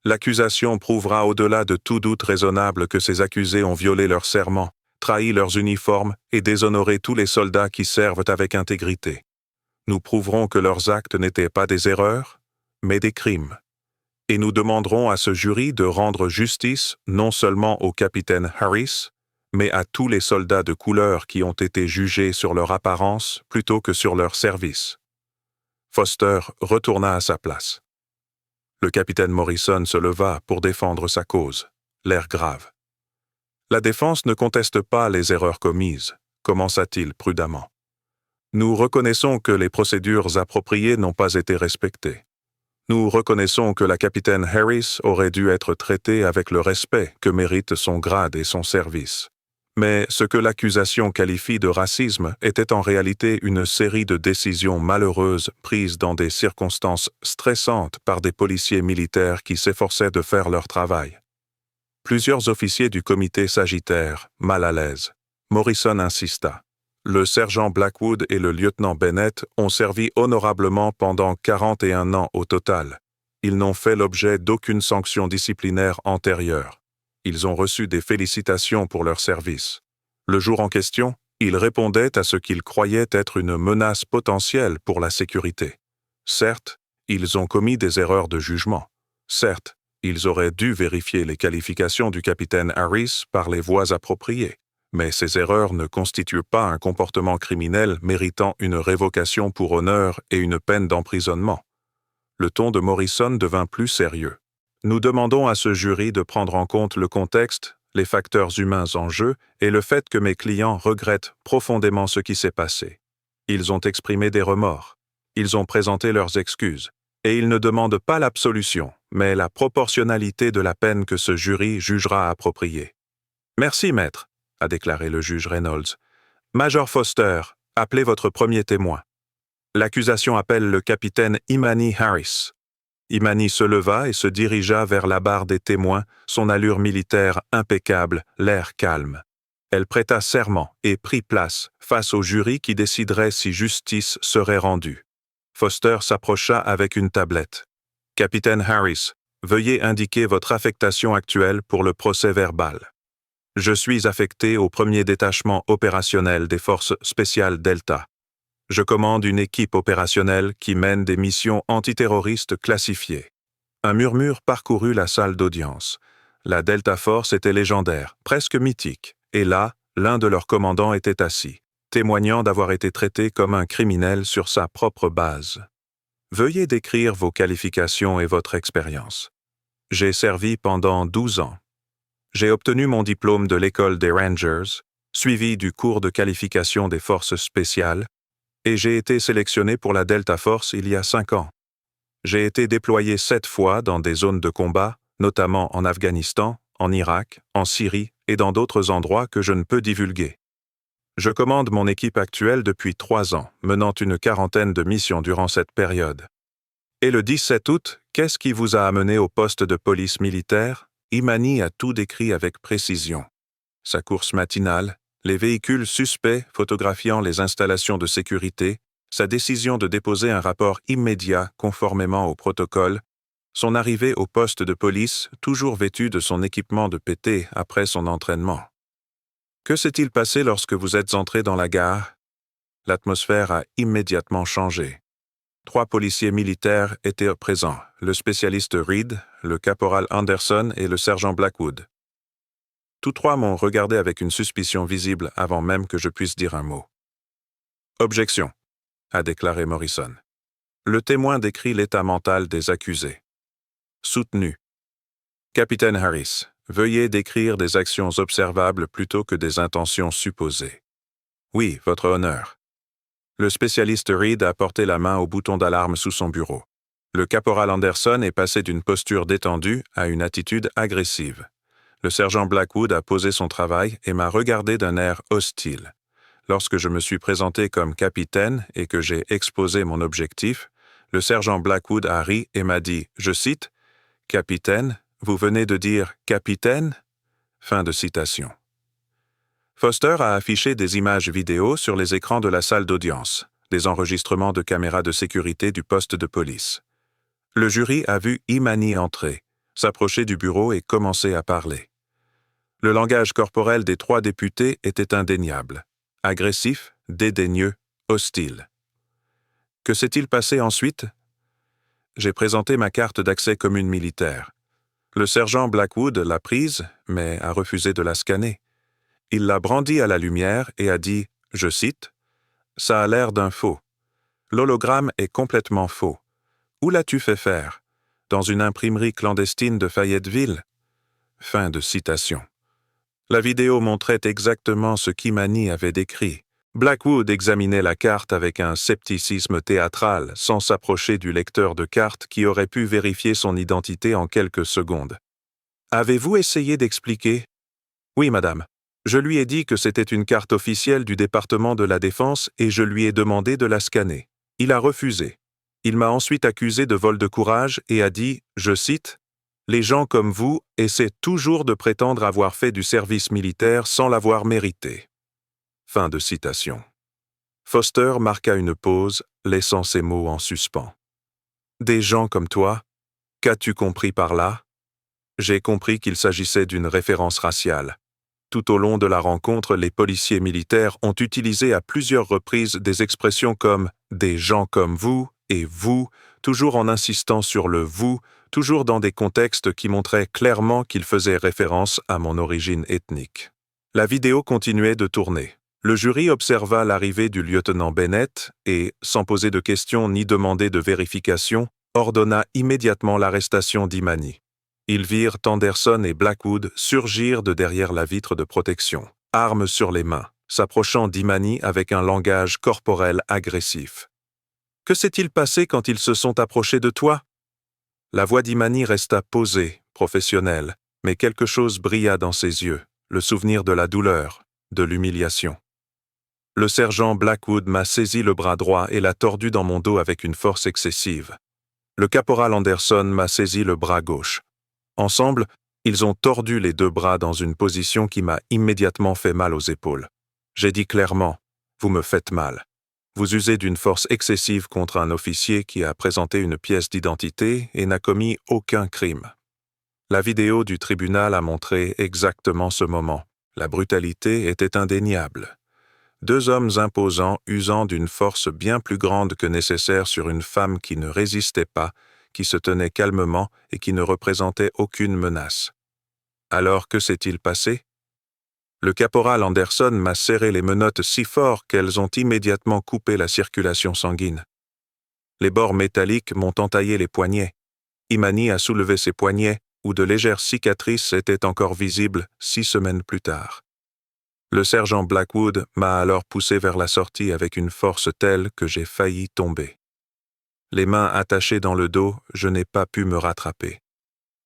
L'accusation prouvera au-delà de tout doute raisonnable que ces accusés ont violé leur serment, trahi leurs uniformes et déshonoré tous les soldats qui servent avec intégrité. Nous prouverons que leurs actes n'étaient pas des erreurs, mais des crimes. Et nous demanderons à ce jury de rendre justice non seulement au capitaine Harris, mais à tous les soldats de couleur qui ont été jugés sur leur apparence plutôt que sur leur service. Foster retourna à sa place. Le capitaine Morrison se leva pour défendre sa cause, l'air grave. La défense ne conteste pas les erreurs commises, commença-t-il prudemment. Nous reconnaissons que les procédures appropriées n'ont pas été respectées. Nous reconnaissons que la capitaine Harris aurait dû être traitée avec le respect que mérite son grade et son service. Mais ce que l'accusation qualifie de racisme était en réalité une série de décisions malheureuses prises dans des circonstances stressantes par des policiers militaires qui s'efforçaient de faire leur travail. Plusieurs officiers du comité s'agitèrent, mal à l'aise. Morrison insista. Le sergent Blackwood et le lieutenant Bennett ont servi honorablement pendant 41 ans au total. Ils n'ont fait l'objet d'aucune sanction disciplinaire antérieure. Ils ont reçu des félicitations pour leur service. Le jour en question, ils répondaient à ce qu'ils croyaient être une menace potentielle pour la sécurité. Certes, ils ont commis des erreurs de jugement. Certes, ils auraient dû vérifier les qualifications du capitaine Harris par les voies appropriées. Mais ces erreurs ne constituent pas un comportement criminel méritant une révocation pour honneur et une peine d'emprisonnement. Le ton de Morrison devint plus sérieux. Nous demandons à ce jury de prendre en compte le contexte, les facteurs humains en jeu et le fait que mes clients regrettent profondément ce qui s'est passé. Ils ont exprimé des remords. Ils ont présenté leurs excuses. Et ils ne demandent pas l'absolution, mais la proportionnalité de la peine que ce jury jugera appropriée. « Merci, maître », a déclaré le juge Reynolds. « Major Foster, appelez votre premier témoin. » L'accusation appelle le capitaine Imani Harris. Imani se leva et se dirigea vers la barre des témoins, son allure militaire impeccable, l'air calme. Elle prêta serment et prit place face au jury qui déciderait si justice serait rendue. Foster s'approcha avec une tablette. « Capitaine Harris, veuillez indiquer votre affectation actuelle pour le procès-verbal. » « Je suis affecté au 1er détachement opérationnel des forces spéciales Delta. Je commande une équipe opérationnelle qui mène des missions antiterroristes classifiées. » Un murmure parcourut la salle d'audience. La Delta Force était légendaire, presque mythique, et là, l'un de leurs commandants était assis, témoignant d'avoir été traité comme un criminel sur sa propre base. « Veuillez décrire vos qualifications et votre expérience. » « J'ai servi pendant 12 ans. J'ai obtenu mon diplôme de l'école des Rangers, suivi du cours de qualification des forces spéciales, et j'ai été sélectionné pour la Delta Force il y a 5 ans. J'ai été déployé 7 fois dans des zones de combat, notamment en Afghanistan, en Irak, en Syrie et dans d'autres endroits que je ne peux divulguer. Je commande mon équipe actuelle depuis 3 ans, menant une 40aine de missions durant cette période. Et le 17 août, qu'est-ce qui vous a amené au poste de police militaire? Imani a tout décrit avec précision. Sa course matinale, les véhicules suspects photographiant les installations de sécurité, sa décision de déposer un rapport immédiat conformément au protocole, son arrivée au poste de police toujours vêtu de son équipement de PT après son entraînement. Que s'est-il passé lorsque vous êtes entré dans la gare? L'atmosphère a immédiatement changé. 3 policiers militaires étaient présents, le spécialiste Reed, le caporal Anderson et le sergent Blackwood. Tous trois m'ont regardé avec une suspicion visible avant même que je puisse dire un mot. « Objection », a déclaré Morrison. Le témoin décrit l'état mental des accusés. Soutenu. Capitaine Harris, veuillez décrire des actions observables plutôt que des intentions supposées. Oui, votre honneur. Le spécialiste Reed a porté la main au bouton d'alarme sous son bureau. Le caporal Anderson est passé d'une posture détendue à une attitude agressive. Le sergent Blackwood a posé son travail et m'a regardé d'un air hostile. Lorsque je me suis présenté comme capitaine et que j'ai exposé mon objectif, le sergent Blackwood a ri et m'a dit, je cite, « Capitaine, vous venez de dire « capitaine » ? Fin de citation. Foster a affiché des images vidéo sur les écrans de la salle d'audience, des enregistrements de caméras de sécurité du poste de police. Le jury a vu Imani entrer, s'approcher du bureau et commencer à parler. Le langage corporel des trois députés était indéniable, agressif, dédaigneux, hostile. Que s'est-il passé ensuite? J'ai présenté ma carte d'accès commune militaire. Le sergent Blackwood l'a prise, mais a refusé de la scanner. Il l'a brandie à la lumière et a dit, je cite, « Ça a l'air d'un faux. L'hologramme est complètement faux. Où l'as-tu fait faire? Dans une imprimerie clandestine de Fayetteville ?» Fin de citation. La vidéo montrait exactement ce qu'Imani avait décrit. Blackwood examinait la carte avec un scepticisme théâtral, sans s'approcher du lecteur de cartes qui aurait pu vérifier son identité en quelques secondes. « Avez-vous essayé d'expliquer? »« Oui, madame. Je lui ai dit que c'était une carte officielle du département de la Défense et je lui ai demandé de la scanner. Il a refusé. Il m'a ensuite accusé de vol de courage et a dit, je cite, « Les gens comme vous essaient toujours de prétendre avoir fait du service militaire sans l'avoir mérité. » Fin de citation. Foster marqua une pause, laissant ces mots en suspens. « Des gens comme toi? Qu'as-tu compris par là? » J'ai compris qu'il s'agissait d'une référence raciale. Tout au long de la rencontre, les policiers militaires ont utilisé à plusieurs reprises des expressions comme « des gens comme vous » et « vous », toujours en insistant sur le « vous », toujours dans des contextes qui montraient clairement qu'ils faisaient référence à mon origine ethnique. La vidéo continuait de tourner. Le jury observa l'arrivée du lieutenant Bennett et, sans poser de questions ni demander de vérification, ordonna immédiatement l'arrestation d'Imani. Ils virent Anderson et Blackwood surgir de derrière la vitre de protection, armes sur les mains, s'approchant d'Imani avec un langage corporel agressif. « Que s'est-il passé quand ils se sont approchés de toi ?» La voix d'Imani resta posée, professionnelle, mais quelque chose brilla dans ses yeux, le souvenir de la douleur, de l'humiliation. Le sergent Blackwood m'a saisi le bras droit et l'a tordu dans mon dos avec une force excessive. Le caporal Anderson m'a saisi le bras gauche. Ensemble, ils ont tordu les deux bras dans une position qui m'a immédiatement fait mal aux épaules. J'ai dit clairement, « Vous me faites mal. Vous usez d'une force excessive contre un officier qui a présenté une pièce d'identité et n'a commis aucun crime. » La vidéo du tribunal a montré exactement ce moment. La brutalité était indéniable. Deux hommes imposants usant d'une force bien plus grande que nécessaire sur une femme qui ne résistait pas, qui se tenait calmement et qui ne représentait aucune menace. Alors que s'est-il passé? Le caporal Anderson m'a serré les menottes si fort qu'elles ont immédiatement coupé la circulation sanguine. Les bords métalliques m'ont entaillé les poignets. Imani a soulevé ses poignets, où de légères cicatrices étaient encore visibles 6 semaines plus tard. Le sergent Blackwood m'a alors poussé vers la sortie avec une force telle que j'ai failli tomber. Les mains attachées dans le dos, je n'ai pas pu me rattraper.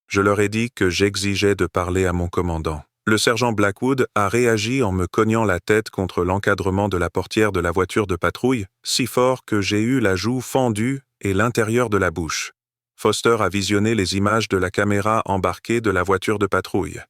Je leur ai dit que j'exigeais de parler à mon commandant. Le sergent Blackwood a réagi en me cognant la tête contre l'encadrement de la portière de la voiture de patrouille, si fort que j'ai eu la joue fendue et l'intérieur de la bouche. Foster a visionné les images de la caméra embarquée de la voiture de patrouille.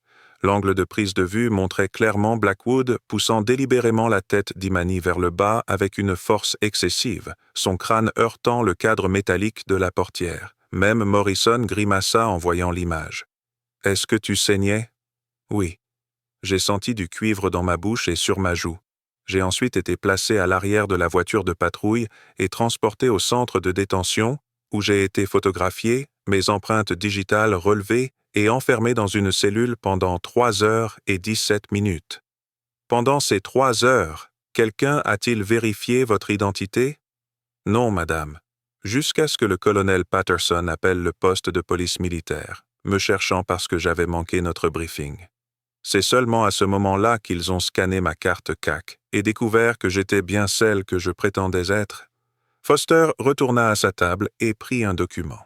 L'angle de prise de vue montrait clairement Blackwood poussant délibérément la tête d'Imani vers le bas avec une force excessive, son crâne heurtant le cadre métallique de la portière. Même Morrison grimaça en voyant l'image. « Est-ce que tu saignais? » « Oui. » J'ai senti du cuivre dans ma bouche et sur ma joue. J'ai ensuite été placé à l'arrière de la voiture de patrouille et transporté au centre de détention, où j'ai été photographié, mes empreintes digitales relevées et enfermé dans une cellule pendant 3 heures et 17 minutes. Pendant ces 3 heures, quelqu'un a-t-il vérifié votre identité? Non, madame. Jusqu'à ce que le colonel Patterson appelle le poste de police militaire, me cherchant parce que j'avais manqué notre briefing. C'est seulement à ce moment-là qu'ils ont scanné ma carte CAC et découvert que j'étais bien celle que je prétendais être. Foster retourna à sa table et prit un document.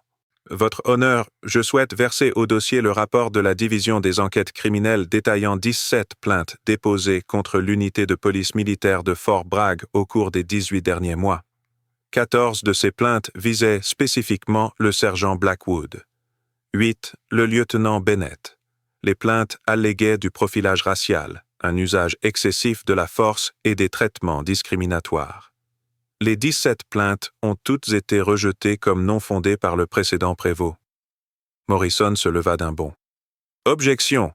Votre honneur, je souhaite verser au dossier le rapport de la division des enquêtes criminelles détaillant 17 plaintes déposées contre l'unité de police militaire de Fort Bragg au cours des 18 derniers mois. 14 de ces plaintes visaient spécifiquement le sergent Blackwood. 8, le lieutenant Bennett. Les plaintes alléguaient du profilage racial, un usage excessif de la force et des traitements discriminatoires. Les 17 plaintes ont toutes été rejetées comme non fondées par le précédent prévôt. Morrison se leva d'un bond. « Objection!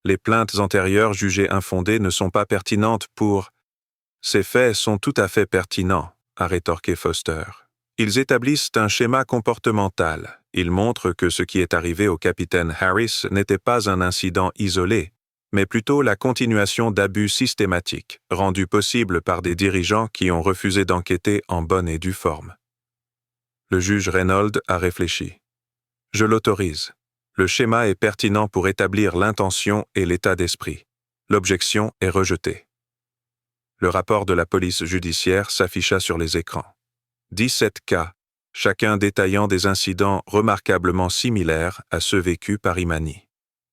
Les plaintes antérieures jugées infondées ne sont pas pertinentes pour... » « Ces faits sont tout à fait pertinents, » a rétorqué Foster. « Ils établissent un schéma comportemental. Ils montrent que ce qui est arrivé au capitaine Harris n'était pas un incident isolé, mais plutôt la continuation d'abus systématiques, rendus possibles par des dirigeants qui ont refusé d'enquêter en bonne et due forme. » Le juge Reynolds a réfléchi. « Je l'autorise. Le schéma est pertinent pour établir l'intention et l'état d'esprit. L'objection est rejetée. » Le rapport de la police judiciaire s'afficha sur les écrans. 17 cas, chacun détaillant des incidents remarquablement similaires à ceux vécus par Imani.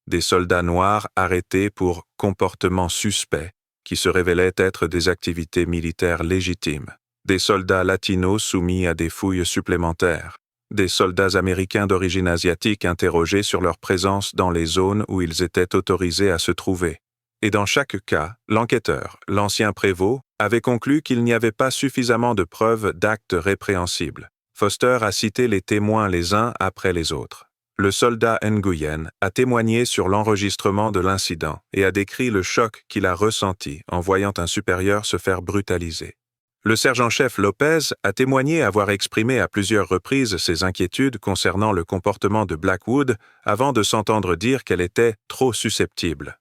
Des soldats noirs arrêtés pour comportements suspects qui se révélaient être des activités militaires légitimes. Des soldats latinos soumis à des fouilles supplémentaires. Des soldats américains d'origine asiatique interrogés sur leur présence dans les zones où ils étaient autorisés à se trouver. Et dans chaque cas, l'enquêteur, l'ancien prévôt, avait conclu qu'il n'y avait pas suffisamment de preuves d'actes répréhensibles. Foster a cité les témoins les uns après les autres. Le soldat Nguyen a témoigné sur l'enregistrement de l'incident et a décrit le choc qu'il a ressenti en voyant un supérieur se faire brutaliser. Le sergent-chef Lopez a témoigné avoir exprimé à plusieurs reprises ses inquiétudes concernant le comportement de Blackwood avant de s'entendre dire qu'elle était trop susceptible.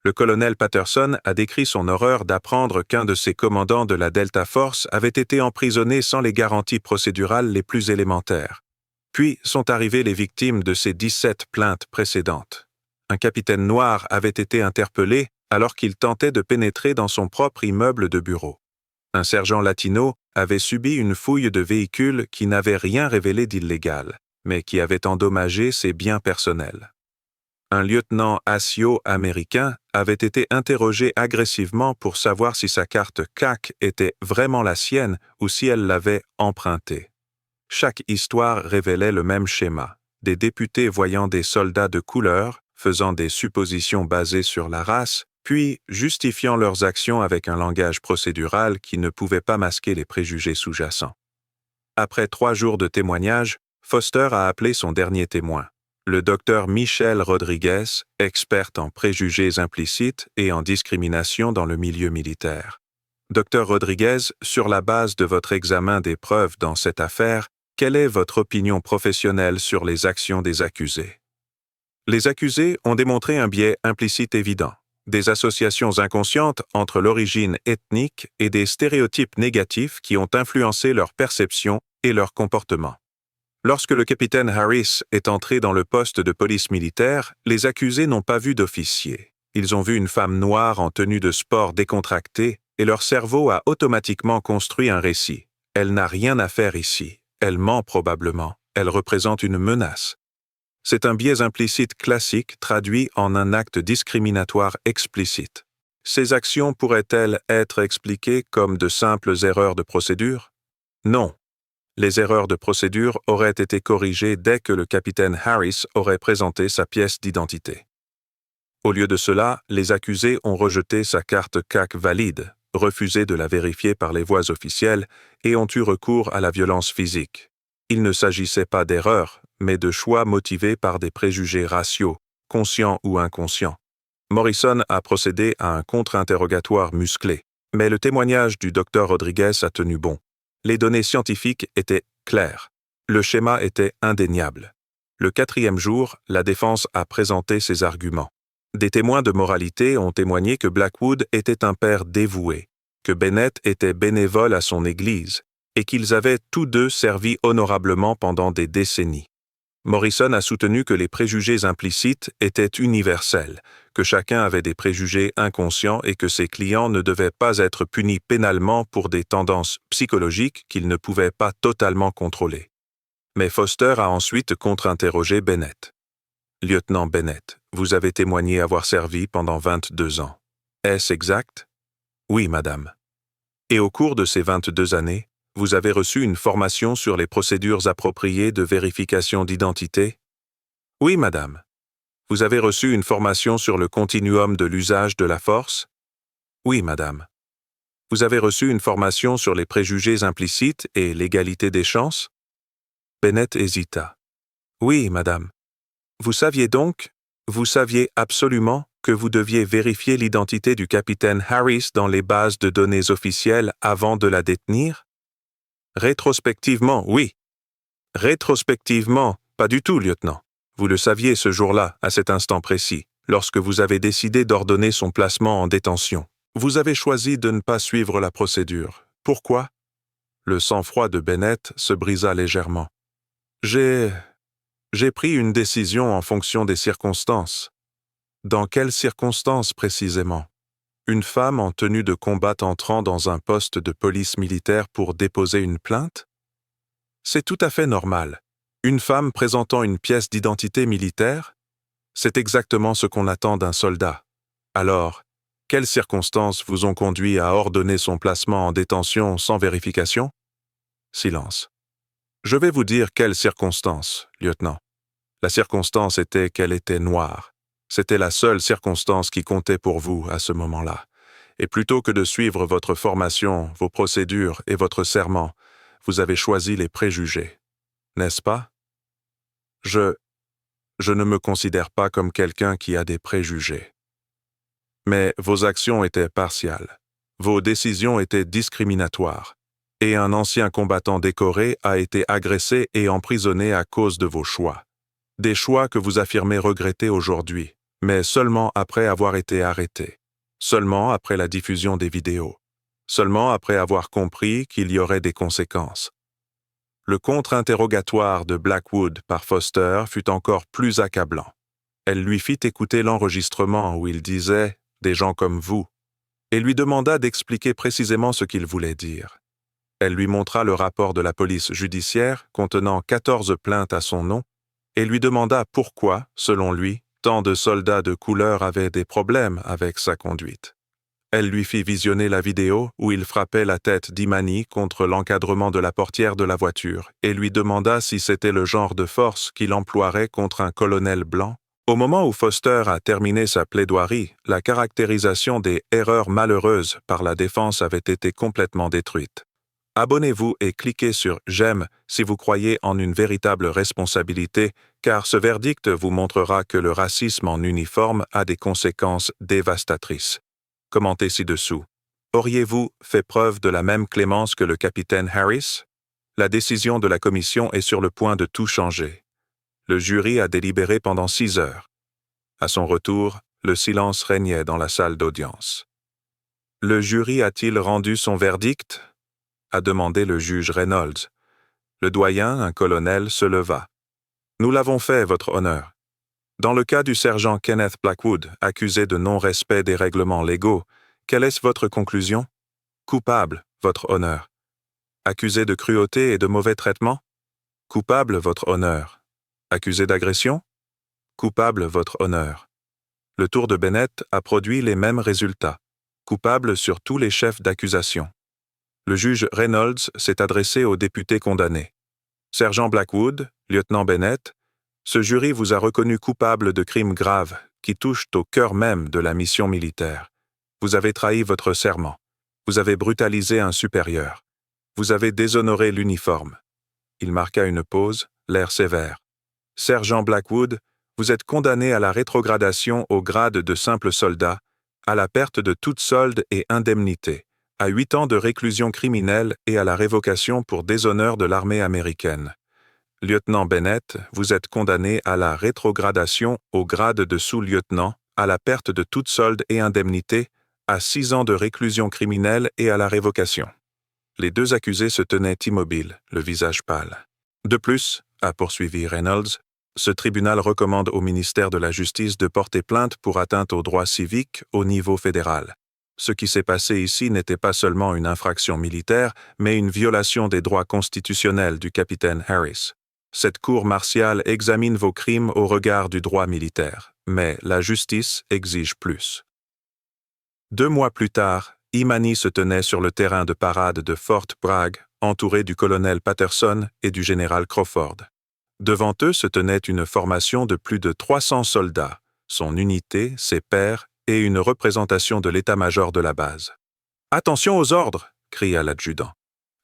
Le colonel Patterson a décrit son horreur d'apprendre qu'un de ses commandants de la Delta Force avait été emprisonné sans les garanties procédurales les plus élémentaires. Puis sont arrivées les victimes de ces 17 plaintes précédentes. Un capitaine noir avait été interpellé alors qu'il tentait de pénétrer dans son propre immeuble de bureau. Un sergent latino avait subi une fouille de véhicule qui n'avait rien révélé d'illégal, mais qui avait endommagé ses biens personnels. Un lieutenant ASIO américain avait été interrogé agressivement pour savoir si sa carte CAC était vraiment la sienne ou si elle l'avait empruntée. Chaque histoire révélait le même schéma. Des députés voyant des soldats de couleur, faisant des suppositions basées sur la race, puis justifiant leurs actions avec un langage procédural qui ne pouvait pas masquer les préjugés sous-jacents. Après 3 jours de témoignage, Foster a appelé son dernier témoin. Le docteur Michelle Rodriguez, experte en préjugés implicites et en discrimination dans le milieu militaire. Docteur Rodriguez, sur la base de votre examen des preuves dans cette affaire, quelle est votre opinion professionnelle sur les actions des accusés? Les accusés ont démontré un biais implicite évident, des associations inconscientes entre l'origine ethnique et des stéréotypes négatifs qui ont influencé leur perception et leur comportement. Lorsque le capitaine Harris est entré dans le poste de police militaire, les accusés n'ont pas vu d'officier. Ils ont vu une femme noire en tenue de sport décontractée et leur cerveau a automatiquement construit un récit. Elle n'a rien à faire ici. Elle ment probablement. Elle représente une menace. C'est un biais implicite classique traduit en un acte discriminatoire explicite. Ces actions pourraient-elles être expliquées comme de simples erreurs de procédure? Non. Les erreurs de procédure auraient été corrigées dès que le capitaine Harris aurait présenté sa pièce d'identité. Au lieu de cela, les accusés ont rejeté sa carte CAC valide, refusé de la vérifier par les voies officielles et ont eu recours à la violence physique. Il ne s'agissait pas d'erreurs, mais de choix motivés par des préjugés raciaux, conscients ou inconscients. Morrison a procédé à un contre-interrogatoire musclé, mais le témoignage du docteur Rodriguez a tenu bon. Les données scientifiques étaient claires. Le schéma était indéniable. Le 4e jour, la défense a présenté ses arguments. Des témoins de moralité ont témoigné que Blackwood était un père dévoué, que Bennett était bénévole à son église, et qu'ils avaient tous deux servi honorablement pendant des décennies. Morrison a soutenu que les préjugés implicites étaient universels, que chacun avait des préjugés inconscients et que ses clients ne devaient pas être punis pénalement pour des tendances psychologiques qu'ils ne pouvaient pas totalement contrôler. Mais Foster a ensuite contre-interrogé Bennett. « Lieutenant Bennett, vous avez témoigné avoir servi pendant 22 ans. Est-ce exact? » « Oui, madame. » « Et au cours de ces 22 années, vous avez reçu une formation sur les procédures appropriées de vérification d'identité? » « Oui, madame. » « Vous avez reçu une formation sur le continuum de l'usage de la force? » « Oui, madame. » « Vous avez reçu une formation sur les préjugés implicites et l'égalité des chances? » Bennett hésita. « Oui, madame. » « Vous saviez donc, vous saviez absolument que vous deviez vérifier l'identité du capitaine Harris dans les bases de données officielles avant de la détenir? » Rétrospectivement, oui. Rétrospectivement, pas du tout, lieutenant. Vous le saviez ce jour-là, à cet instant précis, lorsque vous avez décidé d'ordonner son placement en détention. Vous avez choisi de ne pas suivre la procédure. Pourquoi? Le sang-froid de Bennett se brisa légèrement. J'ai pris une décision en fonction des circonstances. Dans quelles circonstances précisément? Une femme en tenue de combat entrant dans un poste de police militaire pour déposer une plainte? C'est tout à fait normal. Une femme présentant une pièce d'identité militaire? C'est exactement ce qu'on attend d'un soldat. Alors, quelles circonstances vous ont conduit à ordonner son placement en détention sans vérification? Silence. Je vais vous dire quelles circonstances, lieutenant. La circonstance était qu'elle était noire. C'était la seule circonstance qui comptait pour vous à ce moment-là. Et plutôt que de suivre votre formation, vos procédures et votre serment, vous avez choisi les préjugés. N'est-ce pas? Je ne me considère pas comme quelqu'un qui a des préjugés. Mais vos actions étaient partiales. Vos décisions étaient discriminatoires. Et un ancien combattant décoré a été agressé et emprisonné à cause de vos choix. Des choix que vous affirmez regretter aujourd'hui, mais seulement après avoir été arrêté, seulement après la diffusion des vidéos, seulement après avoir compris qu'il y aurait des conséquences. Le contre-interrogatoire de Blackwood par Foster fut encore plus accablant. Elle lui fit écouter l'enregistrement où il disait « des gens comme vous » et lui demanda d'expliquer précisément ce qu'il voulait dire. Elle lui montra le rapport de la police judiciaire contenant 14 plaintes à son nom et lui demanda pourquoi, selon lui, tant de soldats de couleur avaient des problèmes avec sa conduite. Elle lui fit visionner la vidéo où il frappait la tête d'Imani contre l'encadrement de la portière de la voiture et lui demanda si c'était le genre de force qu'il emploierait contre un colonel blanc. Au moment où Foster a terminé sa plaidoirie, la caractérisation des erreurs malheureuses par la défense avait été complètement détruite. Abonnez-vous et cliquez sur « J'aime » si vous croyez en une véritable responsabilité, car ce verdict vous montrera que le racisme en uniforme a des conséquences dévastatrices. Commentez ci-dessous. Auriez-vous fait preuve de la même clémence que le capitaine Harris? La décision de la commission est sur le point de tout changer. Le jury a délibéré pendant 6 heures. À son retour, le silence régnait dans la salle d'audience. Le jury a-t-il rendu son verdict? A demandé le juge Reynolds. Le doyen, un colonel, se leva. « Nous l'avons fait, votre honneur. Dans le cas du sergent Kenneth Blackwood, accusé de non-respect des règlements légaux, quelle est votre conclusion? Coupable, votre honneur. Accusé de cruauté et de mauvais traitement? Coupable, votre honneur. Accusé d'agression? Coupable, votre honneur. Le tour de Bennett a produit les mêmes résultats. Coupable sur tous les chefs d'accusation. Le juge Reynolds s'est adressé aux députés condamnés. Sergent Blackwood, lieutenant Bennett, ce jury vous a reconnu coupable de crimes graves qui touchent au cœur même de la mission militaire. Vous avez trahi votre serment. Vous avez brutalisé un supérieur. Vous avez déshonoré l'uniforme. Il marqua une pause, l'air sévère. Sergent Blackwood, vous êtes condamné à la rétrogradation au grade de simple soldat, à la perte de toute solde et indemnité, à 8 ans de réclusion criminelle et à la révocation pour déshonneur de l'armée américaine. Lieutenant Bennett, vous êtes condamné à la rétrogradation au grade de sous-lieutenant, à la perte de toute solde et indemnité, à 6 ans de réclusion criminelle et à la révocation. Les deux accusés se tenaient immobiles, le visage pâle. De plus, a poursuivi Reynolds, ce tribunal recommande au ministère de la Justice de porter plainte pour atteinte aux droits civiques au niveau fédéral. Ce qui s'est passé ici n'était pas seulement une infraction militaire, mais une violation des droits constitutionnels du capitaine Harris. Cette cour martiale examine vos crimes au regard du droit militaire, mais la justice exige plus. 2 mois plus tard, Imani se tenait sur le terrain de parade de Fort Bragg, entouré du colonel Patterson et du général Crawford. Devant eux se tenait une formation de plus de 300 soldats, son unité, ses pairs et une représentation de l'état-major de la base. « Attention aux ordres !» cria l'adjudant.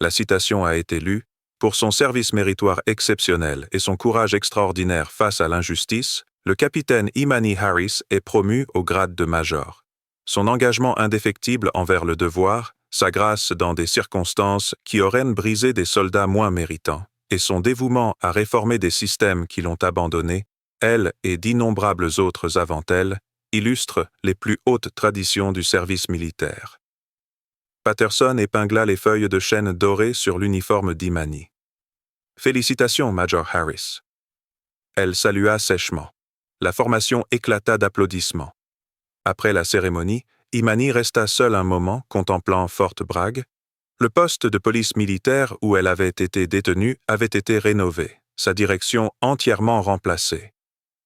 La citation a été lue. Pour son service méritoire exceptionnel et son courage extraordinaire face à l'injustice, le capitaine Imani Harris est promu au grade de major. Son engagement indéfectible envers le devoir, sa grâce dans des circonstances qui auraient brisé des soldats moins méritants, et son dévouement à réformer des systèmes qui l'ont abandonné, elle et d'innombrables autres avant elle, illustrent les plus hautes traditions du service militaire. Patterson épingla les feuilles de chêne dorées sur l'uniforme d'Imani. « Félicitations, Major Harris. » Elle salua sèchement. La formation éclata d'applaudissements. Après la cérémonie, Imani resta seule un moment contemplant Fort Bragg. Le poste de police militaire où elle avait été détenue avait été rénové, sa direction entièrement remplacée.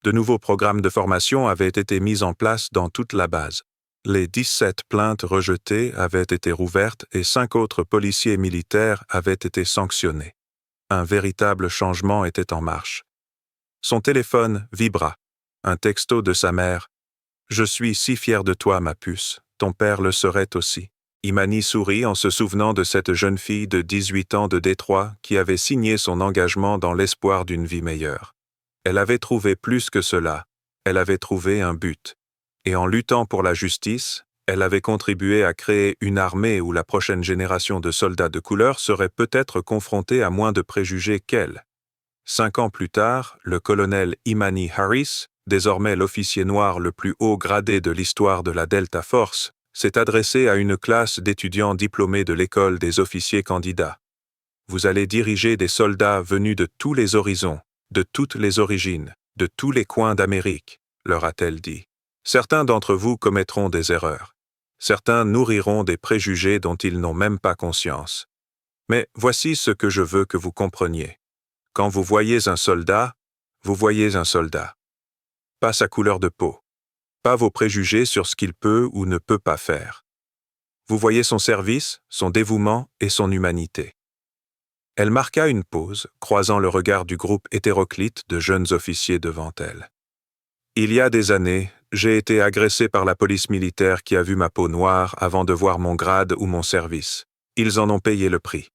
De nouveaux programmes de formation avaient été mis en place dans toute la base. Les 17 plaintes rejetées avaient été rouvertes et 5 autres policiers militaires avaient été sanctionnés. Un véritable changement était en marche. Son téléphone vibra. Un texto de sa mère. « Je suis si fier de toi, ma puce. Ton père le serait aussi. » Imani sourit en se souvenant de cette jeune fille de 18 ans de Détroit qui avait signé son engagement dans l'espoir d'une vie meilleure. Elle avait trouvé plus que cela. Elle avait trouvé un but. Et en luttant pour la justice, elle avait contribué à créer une armée où la prochaine génération de soldats de couleur serait peut-être confrontée à moins de préjugés qu'elle. 5 ans plus tard, le colonel Imani Harris, désormais l'officier noir le plus haut gradé de l'histoire de la Delta Force, s'est adressé à une classe d'étudiants diplômés de l'école des officiers candidats. Vous allez diriger des soldats venus de tous les horizons, de toutes les origines, de tous les coins d'Amérique, leur a-t-elle dit. Certains d'entre vous commettront des erreurs. Certains nourriront des préjugés dont ils n'ont même pas conscience. Mais voici ce que je veux que vous compreniez. Quand vous voyez un soldat, vous voyez un soldat. Pas sa couleur de peau. Pas vos préjugés sur ce qu'il peut ou ne peut pas faire. Vous voyez son service, son dévouement et son humanité. Elle marqua une pause, croisant le regard du groupe hétéroclite de jeunes officiers devant elle. Il y a des années, j'ai été agressé par la police militaire qui a vu ma peau noire avant de voir mon grade ou mon service. Ils en ont payé le prix.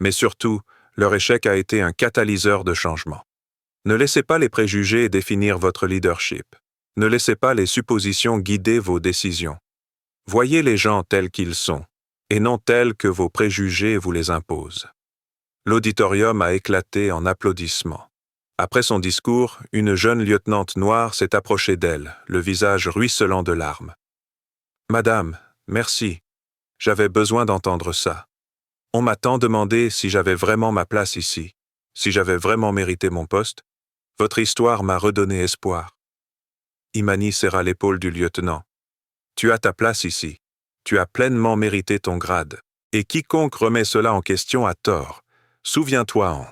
Mais surtout, leur échec a été un catalyseur de changement. Ne laissez pas les préjugés définir votre leadership. Ne laissez pas les suppositions guider vos décisions. Voyez les gens tels qu'ils sont, et non tels que vos préjugés vous les imposent. L'auditorium a éclaté en applaudissements. Après son discours, une jeune lieutenante noire s'est approchée d'elle, le visage ruisselant de larmes. « Madame, merci. J'avais besoin d'entendre ça. On m'a tant demandé si j'avais vraiment ma place ici, si j'avais vraiment mérité mon poste. Votre histoire m'a redonné espoir. » Imani serra l'épaule du lieutenant. « Tu as ta place ici. Tu as pleinement mérité ton grade. Et quiconque remet cela en question a tort. Souviens-toi-en.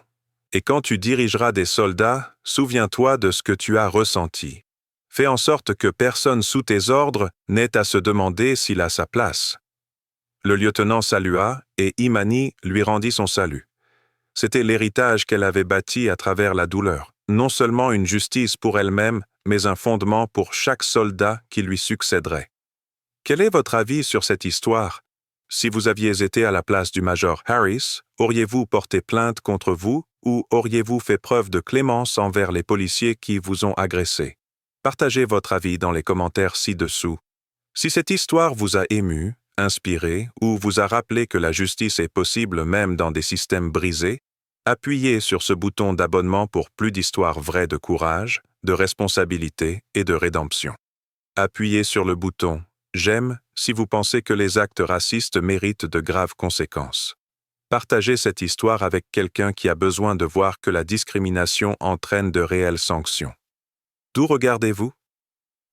Et quand tu dirigeras des soldats, souviens-toi de ce que tu as ressenti. Fais en sorte que personne sous tes ordres n'ait à se demander s'il a sa place. » Le lieutenant salua et Imani lui rendit son salut. C'était l'héritage qu'elle avait bâti à travers la douleur. Non seulement une justice pour elle-même, mais un fondement pour chaque soldat qui lui succéderait. Quel est votre avis sur cette histoire? Si vous aviez été à la place du major Harris, auriez-vous porté plainte contre vous ou auriez-vous fait preuve de clémence envers les policiers qui vous ont agressé? Partagez votre avis dans les commentaires ci-dessous. Si cette histoire vous a ému, inspiré ou vous a rappelé que la justice est possible même dans des systèmes brisés, Appuyez sur ce bouton d'abonnement pour plus d'histoires vraies de courage, de responsabilité et de rédemption. Appuyez sur le bouton « J'aime » si vous pensez que les actes racistes méritent de graves conséquences. Partagez cette histoire avec quelqu'un qui a besoin de voir que la discrimination entraîne de réelles sanctions. D'où regardez-vous?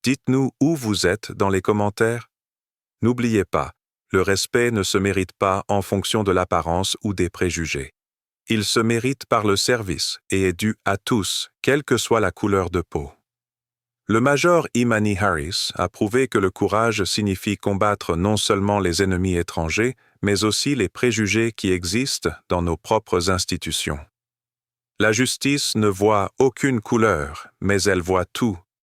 Dites-nous où vous êtes dans les commentaires. N'oubliez pas, le respect ne se mérite pas en fonction de l'apparence ou des préjugés. Il se mérite par le service et est dû à tous, quelle que soit la couleur de peau. Le major Imani Harris a prouvé que le courage signifie combattre non seulement les ennemis étrangers, mais aussi les préjugés qui existent dans nos propres institutions. La justice ne voit aucune couleur, mais elle voit tout,